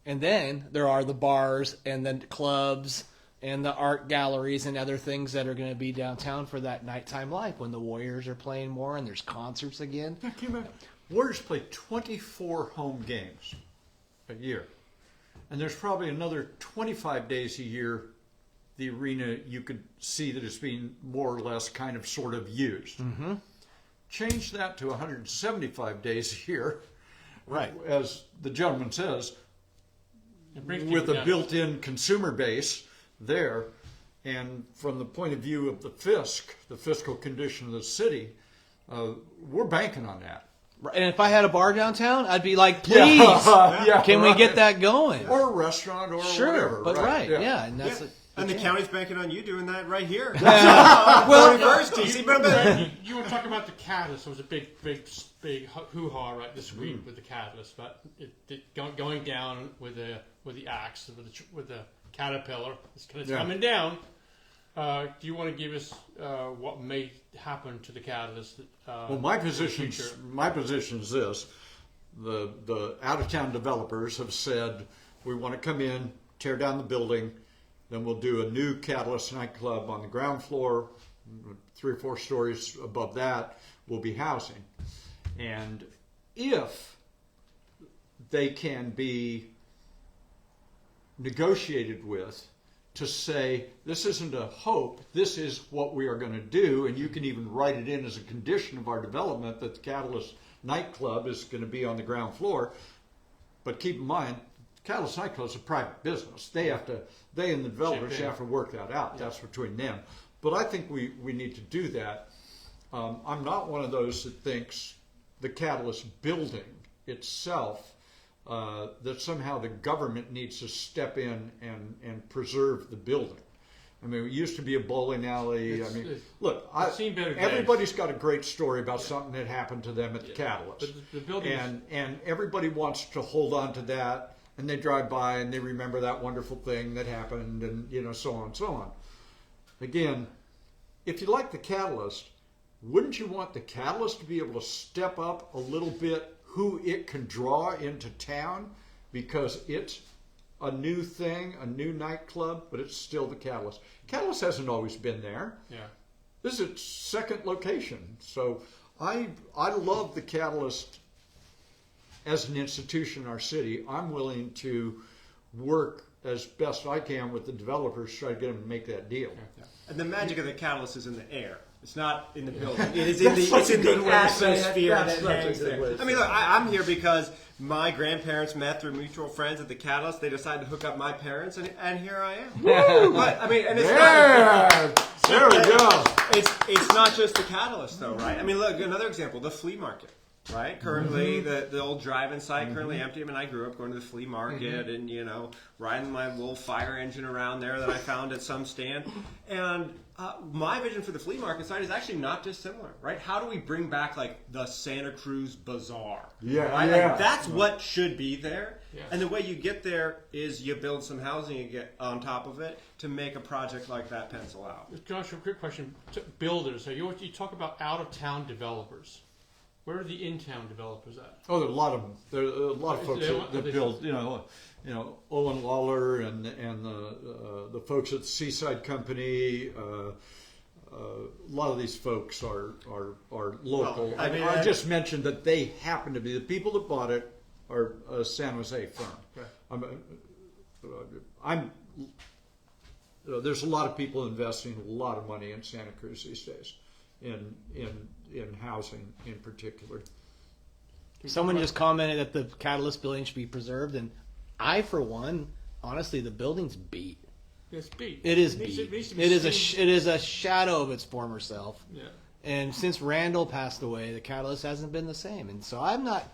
And then there are the bars and the clubs and the art galleries and other things that are going to be downtown for that nighttime life when the Warriors are playing more and there's concerts again. Warriors play 24 home games a year. And there's probably another 25 days a year the arena you could see that it's being more or less kind of sort of used. Change that to 175 days a year. Right. As the gentleman says, with a built-in consumer base there, and from the point of view of the fiscal condition of the city, we're banking on that. And if I had a bar downtown, I'd be like, please, can we get that going? Or a restaurant or whatever. But and that's and the county's banking on you doing that right here. You were talking about the catalyst. There was a big hoo-ha right this week with the catalyst, but going down with the axe, with the caterpillar. It's coming down. Do you want to give us what may happen to the catalyst? Well, my position is this: the out-of-town developers have said we want to come in, tear down the building, then we'll do a new Catalyst nightclub on the ground floor. 3 or 4 stories above that will be housing, and if they can be negotiated with to say, this isn't a hope, this is what we are going to do, and you can even write it in as a condition of our development that the Catalyst nightclub is going to be on the ground floor. But keep in mind, Catalyst nightclub is a private business. They and the developers have to work that out. That's between them. But I think we need to do that. I'm not one of those that thinks the Catalyst building itself, that somehow the government needs to step in and preserve the building. I mean, it used to be a bowling alley. Everybody's got a great story about something that happened to them at the Catalyst. But the building and everybody wants to hold on to that, and they drive by and they remember that wonderful thing that happened, and so on and so on. Again, if you like the Catalyst, wouldn't you want the Catalyst to be able to step up a little bit who it can draw into town, because it's a new thing, a new nightclub, but it's still the Catalyst. Catalyst hasn't always been there. Yeah. This is its second location. So I love the Catalyst as an institution in our city. I'm willing to work as best I can with the developers to try to get them to make that deal. And the magic of the Catalyst is in the air. It's not in the building. It is in the atmosphere that hangs there. I mean, look, I'm here because my grandparents met through mutual friends at the Catalyst. They decided to hook up my parents, and here I am. But I mean, and it's there we go. It's not just the Catalyst, though, right? I mean, look, another example: the flea market. Right. Currently, the old drive-in site currently empty. I mean, I grew up going to the flea market and riding my little fire engine around there that I found at some stand. And my vision for the flea market site is actually not dissimilar. Right. How do we bring back like the Santa Cruz Bazaar? Yeah. Right? Yeah. Like, that's what should be there. Yeah. And the way you get there is you build some housing and get on top of it to make a project like that pencil out. Josh, a quick question: builders. So you talk about out-of-town developers. Where are the in-town developers at? Oh, there are a lot of them. There are a lot of folks that build. Owen Lawler and the folks at the Seaside Company. A lot of these folks are local. Well, I mean, I just mentioned that they happen to be the people that bought it are a San Jose firm. Okay. There's a lot of people investing a lot of money in Santa Cruz these days, in housing in particular. Someone just commented that the Catalyst building should be preserved, and I, for one, honestly, the building's beat. It's beat. It is beat. It is a shadow of its former self. Yeah. And since Randall passed away, the Catalyst hasn't been the same. And so I'm not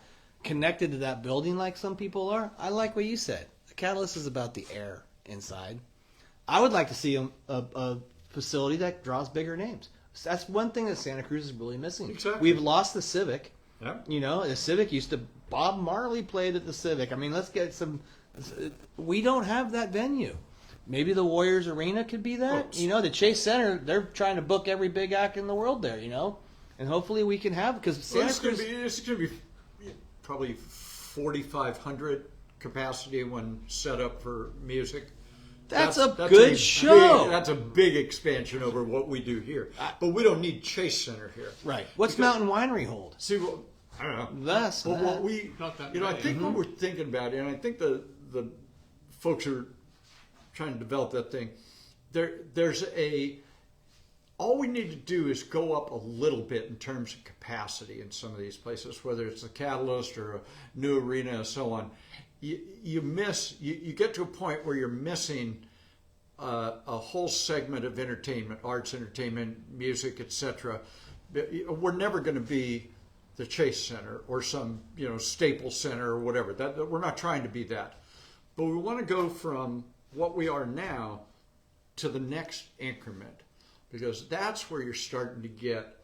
connected to that building like some people are. I like what you said. The Catalyst is about the air inside. I would like to see a facility that draws bigger names. That's one thing that Santa Cruz is really missing. Exactly. We've lost the Civic. Yeah. The Civic used to. Bob Marley played at the Civic. I mean, let's get some. We don't have that venue. Maybe the Warriors Arena could be that. The Chase Center. They're trying to book every big act in the world there. And hopefully we can have because Santa Cruz. It's going to be probably 4,500 capacity when set up for music. That's a good show. That's a big expansion over what we do here. But we don't need Chase Center here. Right. What's Mountain Winery hold? See, well, I don't know. Less. But what we, Not that I many. think what we're thinking about, and I think the folks are trying to develop that thing. All we need to do is go up a little bit in terms of capacity in some of these places, whether it's the Catalyst or a new arena and so on. You get to a point where you're missing a whole segment of entertainment, arts, entertainment, music, etc. We're never going to be the Chase Center or some Staples Center or whatever. We're not trying to be that, but we want to go from what we are now to the next increment, because that's where you're starting to get.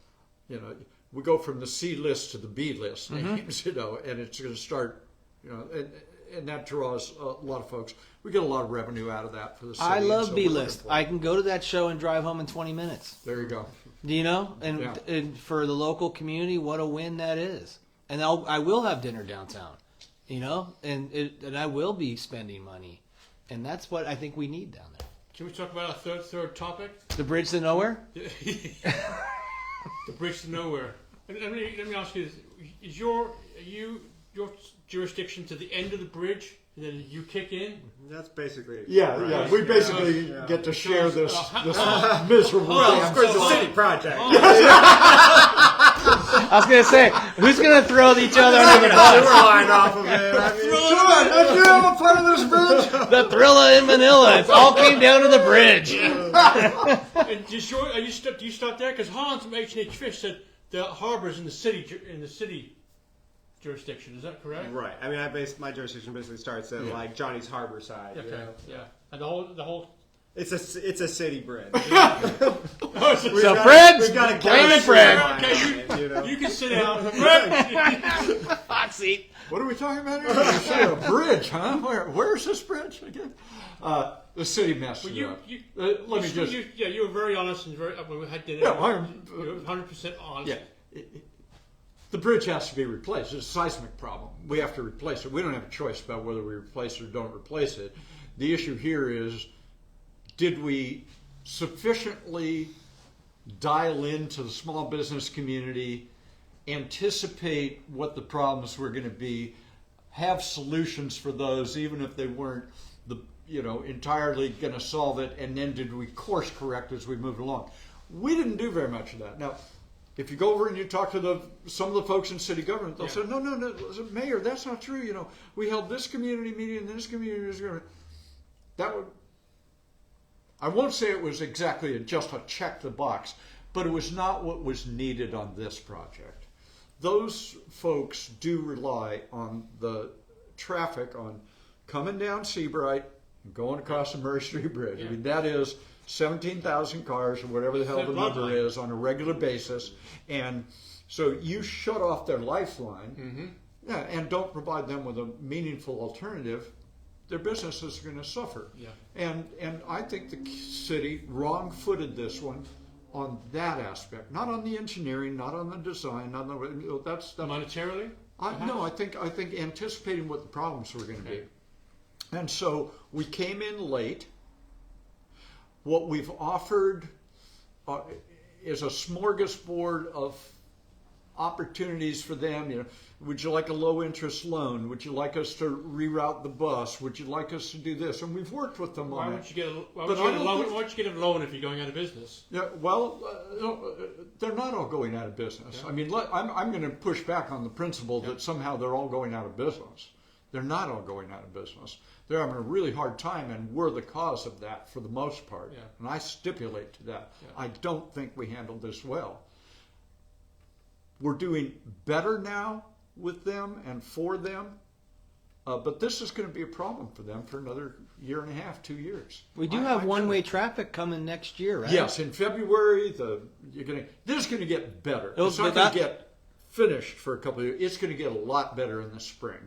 We go from the C list to the B list names, and it's going to start, and that draws a lot of folks. We get a lot of revenue out of that for the city. I love B-list. I can go to that show and drive home in 20 minutes. There you go. And for the local community, what a win that is. And I will have dinner downtown, and I will be spending money, and that's what I think we need down there. Can we talk about a third topic? The bridge to nowhere. The bridge to nowhere. Let me ask you this: is your jurisdiction to the end of the bridge, and then you kick in? That's basically it. Yeah. We basically get to share this miserable. Well, of course, the city project. I was going to say, who's going to throw each other under the bus? Line off of it. Don't you have a part of this bridge? The Thrilla in Manila. It all came down to the bridge. And do you stop there? Because Hans from H&H Fish said the harbor's in the city jurisdiction. Is that correct? Right. I mean, my jurisdiction basically starts at like Johnny's Harbor side. Okay. Yeah. And the whole. It's a city bridge. So Fred's blaming Fred. Okay, you can sit down. Hot seat. What are we talking about here? You say a bridge, huh? Where's this bridge again? The city messed it up. You were very honest and very. We had dinner. Yeah, you were 100% honest. Yeah. The bridge has to be replaced. It's a seismic problem. We have to replace it. We don't have a choice about whether we replace it or don't replace it. The issue here is, did we sufficiently dial into the small business community, anticipate what the problems were going to be, have solutions for those, even if they weren't entirely going to solve it, and then did we course correct as we moved along? We didn't do very much of that. Now, if you go over and you talk to some of the folks in city government, they'll say, no, Mayor, that's not true. You know, we held this community meeting and this community meeting. That would, I won't say it was exactly just a check the box, but it was not what was needed on this project. Those folks do rely on the traffic on coming down Seabright and going across the Murray Street Bridge. I mean, that is 17,000 cars or whatever the hell the number is on a regular basis. And so you shut off their lifeline and don't provide them with a meaningful alternative, their business is going to suffer. Yeah. And I think the city wrong-footed this one on that aspect, not on the engineering, not on the design, not on the, that's monetarily. No, I think anticipating what the problems were going to be, and so we came in late. What we've offered is a smorgasbord of opportunities for them. You know, would you like a low interest loan? Would you like us to reroute the bus? Would you like us to do this? And we've worked with them on it. Why would you get a loan if you're going out of business? Yeah, well, they're not all going out of business. Yeah. I mean, I'm going to push back on the principle that somehow they're all going out of business. They're not all going out of business. They're having a really hard time, and we're the cause of that for the most part. Yeah. And I stipulate to that. Yeah. I don't think we handled this well. We're doing better now with them and for them, but this is going to be a problem for them for another year and a half, 2 years. We do have one-way traffic coming next year, right? Yes, in February. This is going to get better. It's not going to get finished for a couple of years. It's going to get a lot better in the spring.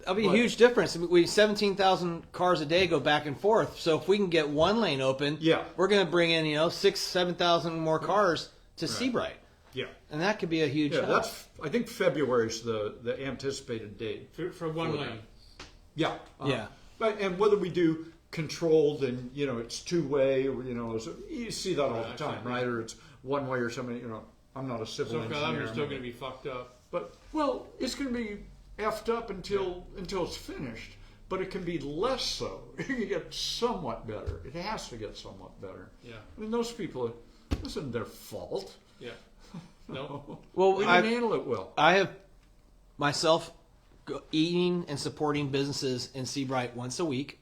That'll be a huge difference. 17,000 cars a day go back and forth. So if we can get one lane open, we're going to bring in 6,000-7,000 more cars to Seabright. Yeah, and that could be a huge help. I think February is the anticipated date for one lane. Yeah, But and whether we do controlled and it's two-way, you see that all the time, right? Or it's one way or something. I'm not a civil engineer. I'm still going to be fucked up. But it's going to be effed up until it's finished. But it can be less so. It can get somewhat better. It has to get somewhat better. Yeah. I mean, those people, this isn't their fault. Yeah. No. Well, we didn't handle it well. I have myself eating and supporting businesses in Seabright once a week,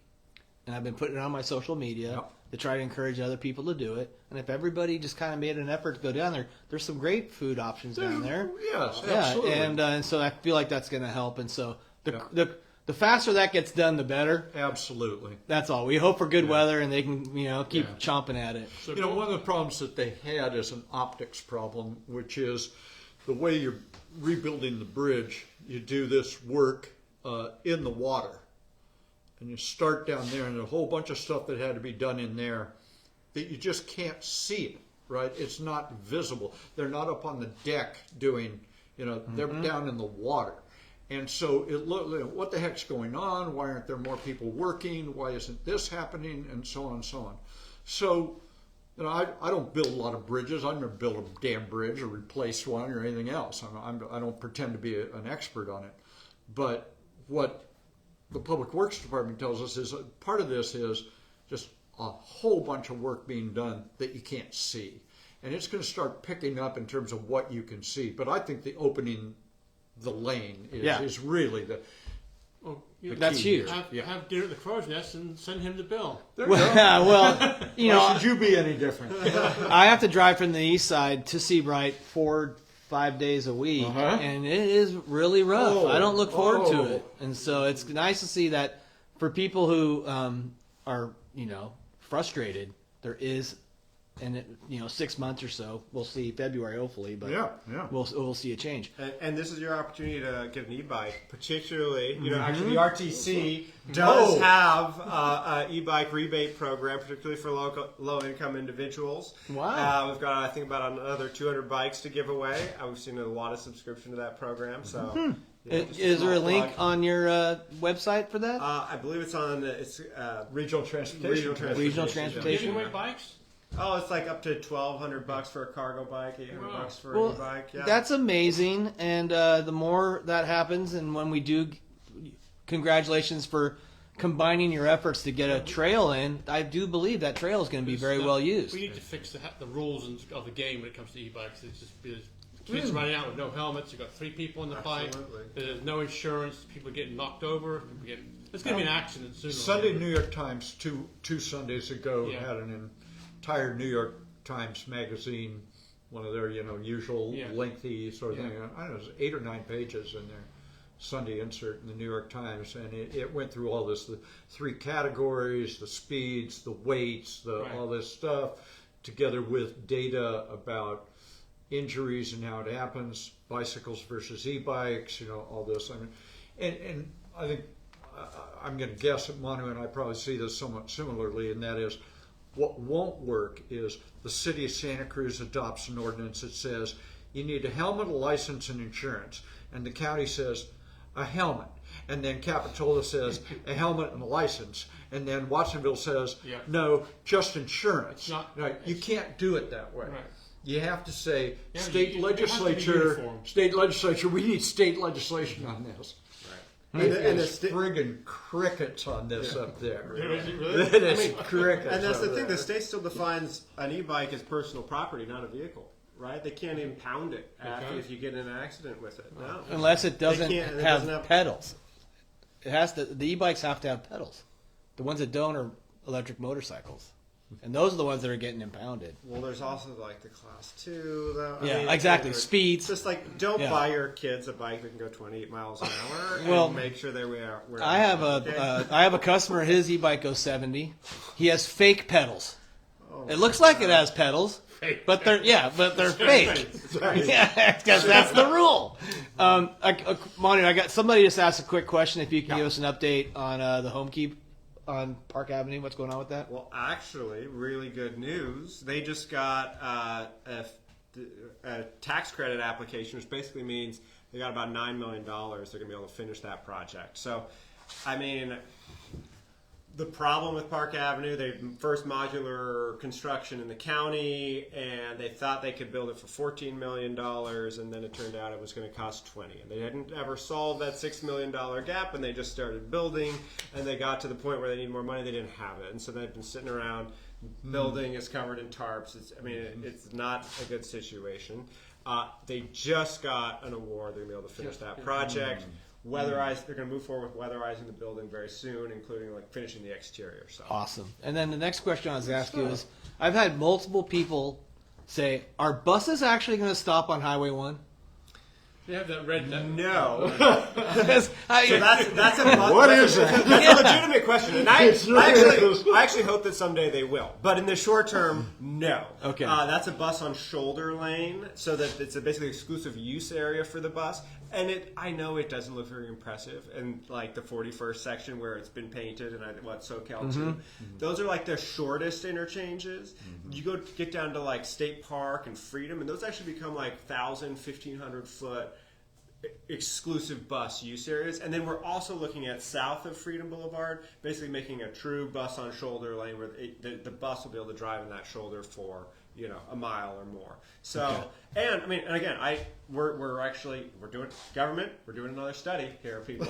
and I've been putting it on my social media to try to encourage other people to do it. And if everybody just kind of made an effort to go down there, there's some great food options down there. Yes, absolutely. And so I feel like that's going to help. And so the faster that gets done, the better. Absolutely. That's all. We hope for good weather, and they can, keep chomping at it. So, one of the problems that they had is an optics problem, which is the way you're rebuilding the bridge. You do this work in the water, and you start down there, and a whole bunch of stuff that had to be done in there that you just can't see it. Right? It's not visible. They're not up on the deck doing. They're down in the water. And so what the heck's going on? Why aren't there more people working? Why isn't this happening? And so on and so on. So, I don't build a lot of bridges. I never build a damn bridge or replace one or anything else. I don't pretend to be an expert on it. But what the Public Works Department tells us is part of this is just a whole bunch of work being done that you can't see. And it's going to start picking up in terms of what you can see. But I think the opening the lane is really the that's huge. Have dinner at the Crow's Nest and send him the bill. Why should you be any different? I have to drive from the east side to Seabright 4-5 days a week, and it is really rough. I don't look forward to it, and so it's nice to see that for people who are frustrated, there is. And 6 months or so, we'll see February hopefully, but we'll see a change. And this is your opportunity to get an e-bike, particularly. Actually, the RTC does have an e-bike rebate program, particularly for low-income individuals. Wow! We've got, I think, about another 200 bikes to give away. We've seen a lot of subscription to that program. So, is there a link on your website for that? I believe it's on Regional Transportation. Regional Transportation. Giving away bikes. Oh, it's like up to $1,200 for a cargo bike, $800 for an e-bike. Yeah. That's amazing, and the more that happens, and when we do, congratulations for combining your efforts to get a trail in, I do believe that trail is going to be very well used. We need to fix the rules of the game when it comes to e-bikes. It's just kids running out with no helmets. You've got 3 people in the bike. There's no insurance. People are getting knocked over. There's going to be an accident soon. Sunday New York Times two Sundays ago had an entire New York Times magazine, one of their usual lengthy sort of thing. I don't know, it was 8 or 9 pages in their Sunday insert in the New York Times, and it went through all this, the 3 categories, the speeds, the weights, all this stuff, together with data about injuries and how it happens, bicycles versus e-bikes, all this. I mean, and I think I'm going to guess that Manu and I probably see this somewhat similarly, and that is what won't work is the city of Santa Cruz adopts an ordinance that says you need a helmet, a license, and insurance, and the county says a helmet, and then Capitola says a helmet and a license, and then Watsonville says no, just insurance. You can't do it that way. Right. You have to say state legislature, we need state legislation on this. Right. And it's friggin' crickets on this up there. It is crickets. And that's the thing, the state still defines an e-bike as personal property, not a vehicle. Right? They can't impound it if you get in an accident with it. No. Unless it doesn't have pedals. The e-bikes have to have pedals. The ones that don't are electric motorcycles. And those are the ones that are getting impounded. Well, there's also like the class 2. Exactly. Speeds. Just like don't buy your kids a bike that can go 28 miles an hour and make sure they wear. I have a customer. His e-bike goes 70. He has fake pedals. It looks like it has pedals, but they're fake. Because that's the rule. Manu, I got somebody just asked a quick question. If you can give us an update on the home keep on Park Avenue, what's going on with that? Well, actually, really good news. They just got a tax credit application, which basically means they got about $9 million. They're going to be able to finish that project. So, I mean, the problem with Park Avenue, they first modular construction in the county, and they thought they could build it for $14 million, and then it turned out it was going to cost $20 million. And they hadn't ever solved that $6 million gap, and they just started building, and they got to the point where they needed more money. They didn't have it, and so they've been sitting around. Building is covered in tarps. It's not a good situation. They just got an award. They're going to be able to finish that project. They're going to move forward with weatherizing the building very soon, including like finishing the exterior. So awesome. And then the next question I was asking you is, I've had multiple people say, "Are buses actually going to stop on Highway 1?" They have that red. No. So that's a legitimate question, and I actually hope that someday they will. But in the short term, no. Okay. That's a bus on shoulder lane, so that it's a basically exclusive use area for the bus. And I know it doesn't look very impressive, and like the 41st section where it's been painted, and SoCal too. Those are like the shortest interchanges. You get down to like State Park and Freedom, and those actually become like 1,000, 1,500 foot exclusive bus use areas. And then we're also looking at south of Freedom Boulevard, basically making a true bus on shoulder lane where the bus will be able to drive in that shoulder for a mile or more. So, and I mean, and again, we're doing government. We're doing another study here, people.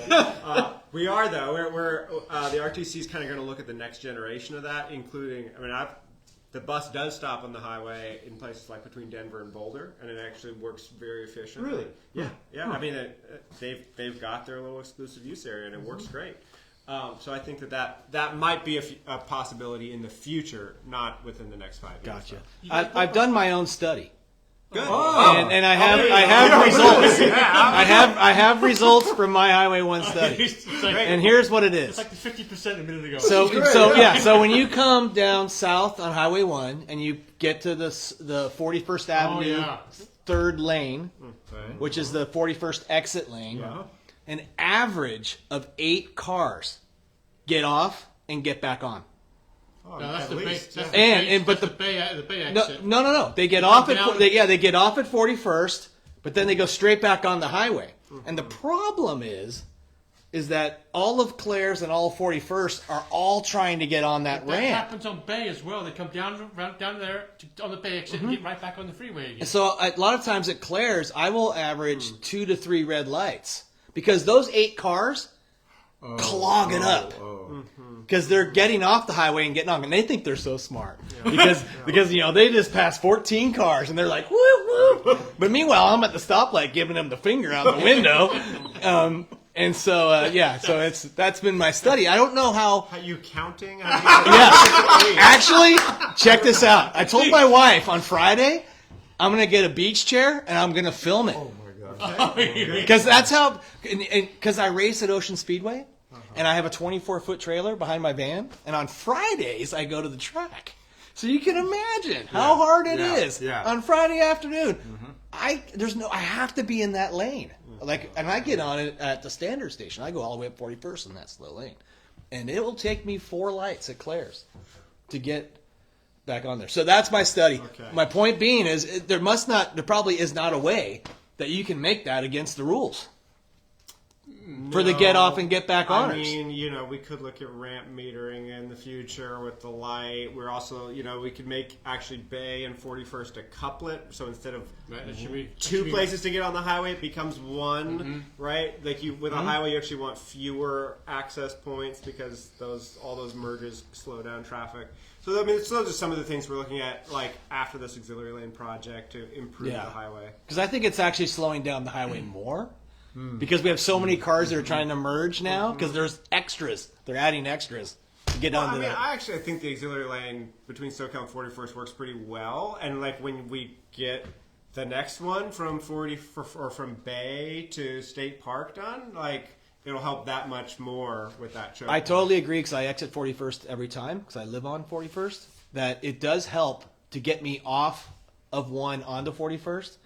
We are though. We're the RTC is kind of going to look at the next generation of that, including. I mean, the bus does stop on the highway in places like between Denver and Boulder, and it actually works very efficiently. Really? Yeah. I mean, they've got their little exclusive use area, and it works great. So I think that might be a possibility in the future, not within the next 5 years. Gotcha. I've done my own study. Good. And I have results. I have results from my Highway 1 study. And here's what it is. It's like the 50% a minute ago. So when you come down south on Highway 1 and you get to the 41st Avenue third lane, which is the 41st exit lane, an average of 8 cars get off and get back on. No, that's the Bay. But the Bay exit. No. They get off at they get off at 41st, but then they go straight back on the highway. And the problem is that all of Claire's and all of 41st are all trying to get on that ramp. That happens on Bay as well. They come down there on the Bay exit and get right back on the freeway again. And so a lot of times at Claire's, I will average 2 to 3 red lights because those 8 cars clog it up. Because they're getting off the highway and getting on, and they think they're so smart. Because they just passed 14 cars, and they're like, woo, woo. But meanwhile, I'm at the stoplight giving them the finger out the window. And so, so that's been my study. I don't know how... Are you counting? Actually, check this out. I told my wife on Friday, I'm going to get a beach chair, and I'm going to film it. Oh, my God. Because that's how... Because I race at Ocean Speedway, and I have a 24-foot trailer behind my van, and on Fridays, I go to the track. So you can imagine how hard it is on Friday afternoon. I have to be in that lane. And I get on it at the standard station. I go all the way up 41st in that slow lane. And it will take me 4 lights at Claire's to get back on there. So that's my study. Okay. My point being is there probably is not a way that you can make that against the rules. For the get off and get back honors. I mean, we could look at ramp metering in the future with the light. We're also, we could make actually Bay and 41st a couplet. So instead of two places to get on the highway, it becomes one, right? Like with a highway, you actually want fewer access points because all those merges slow down traffic. So those are some of the things we're looking at, like after this auxiliary lane project to improve the highway. Because I think it's actually slowing down the highway more. Because we have so many cars that are trying to merge now, because there's extras. They're adding extras to get onto that. I think the auxiliary lane between SoCal and 41st works pretty well. And like when we get the next one from from Bay to State Park done, like it'll help that much more with that choke. I totally agree because I exit 41st every time because I live on 41st. That it does help to get me off of one onto 41st.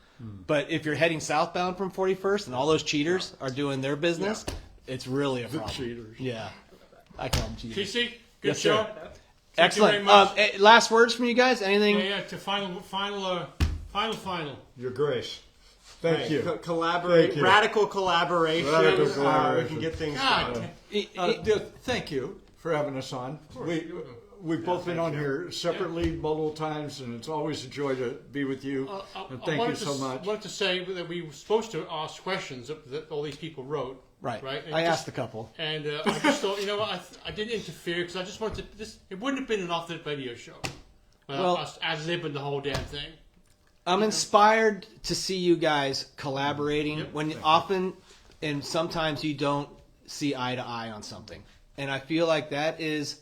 But if you're heading southbound from 41st and all those cheaters are doing their business, it's really a problem. Cheaters. Yeah. I call them cheaters. TC, good Yes, show. sir. Excellent. Last words from you guys? Anything? Yeah, to final. Your Grace. Thank you. Collaborate. Thank you. Radical collaboration. Radical collaboration. We can get things done. Thank you for having us on. We've both been on here separately multiple times, and it's always a joy to be with you. And thank you so much. I wanted to say that we were supposed to ask questions that all these people wrote. Right. And I asked a couple. And I just thought, I didn't interfere because I just wanted to. It wouldn't have been an off-the radio show. Us ad-libbing the whole damn thing. I'm inspired to see you guys collaborating when often and sometimes you don't see eye to eye on something. And I feel like that is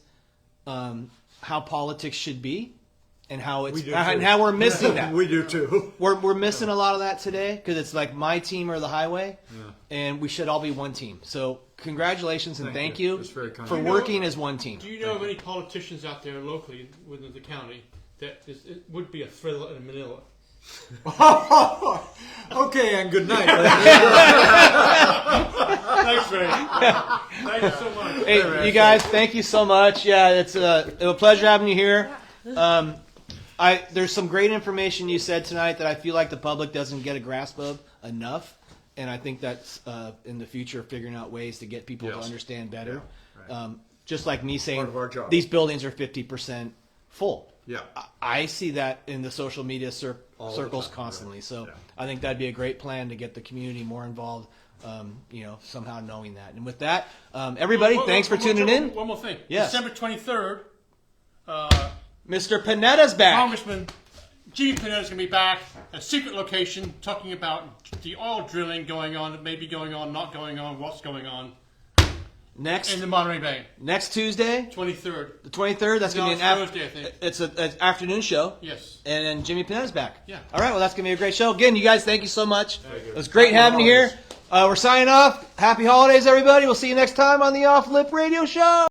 how politics should be, and how we're missing that. We do too. We're missing a lot of that today because it's like my team or the highway, and we should all be one team. So congratulations and thank you for working as one team. Do you know of any politicians out there locally within the county that it would be a thrill in Manila? Okay, and good night. Thanks, Ray. Thank you so much. Hey, you guys, thank you so much. Yeah, it's a pleasure having you here. There's some great information you said tonight that I feel like the public doesn't get a grasp of enough, and I think that's in the future figuring out ways to get people to understand better. Yeah, right. Just like me saying, these buildings are 50% full. Yeah, I see that in the social media circles constantly. So I think that'd be a great plan to get the community more involved. Somehow knowing that. And with that, everybody, thanks for tuning in. One more thing. Yes. December 23rd. Mr. Panetta's back. Congressman G. Panetta's going to be back at a secret location talking about the oil drilling going on, maybe going on, not going on, what's going on. In the Monterey Bay. Next Tuesday. 23rd. The 23rd. That's going to be an Thursday, I think. It's an afternoon show. Yes. And then Jimmy Panetta's back. Yeah. All right. Well, that's going to be a great show. Again, you guys, thank you so much. It was great having you here. We're signing off. Happy holidays, everybody. We'll see you next time on the Off Lip Radio Show.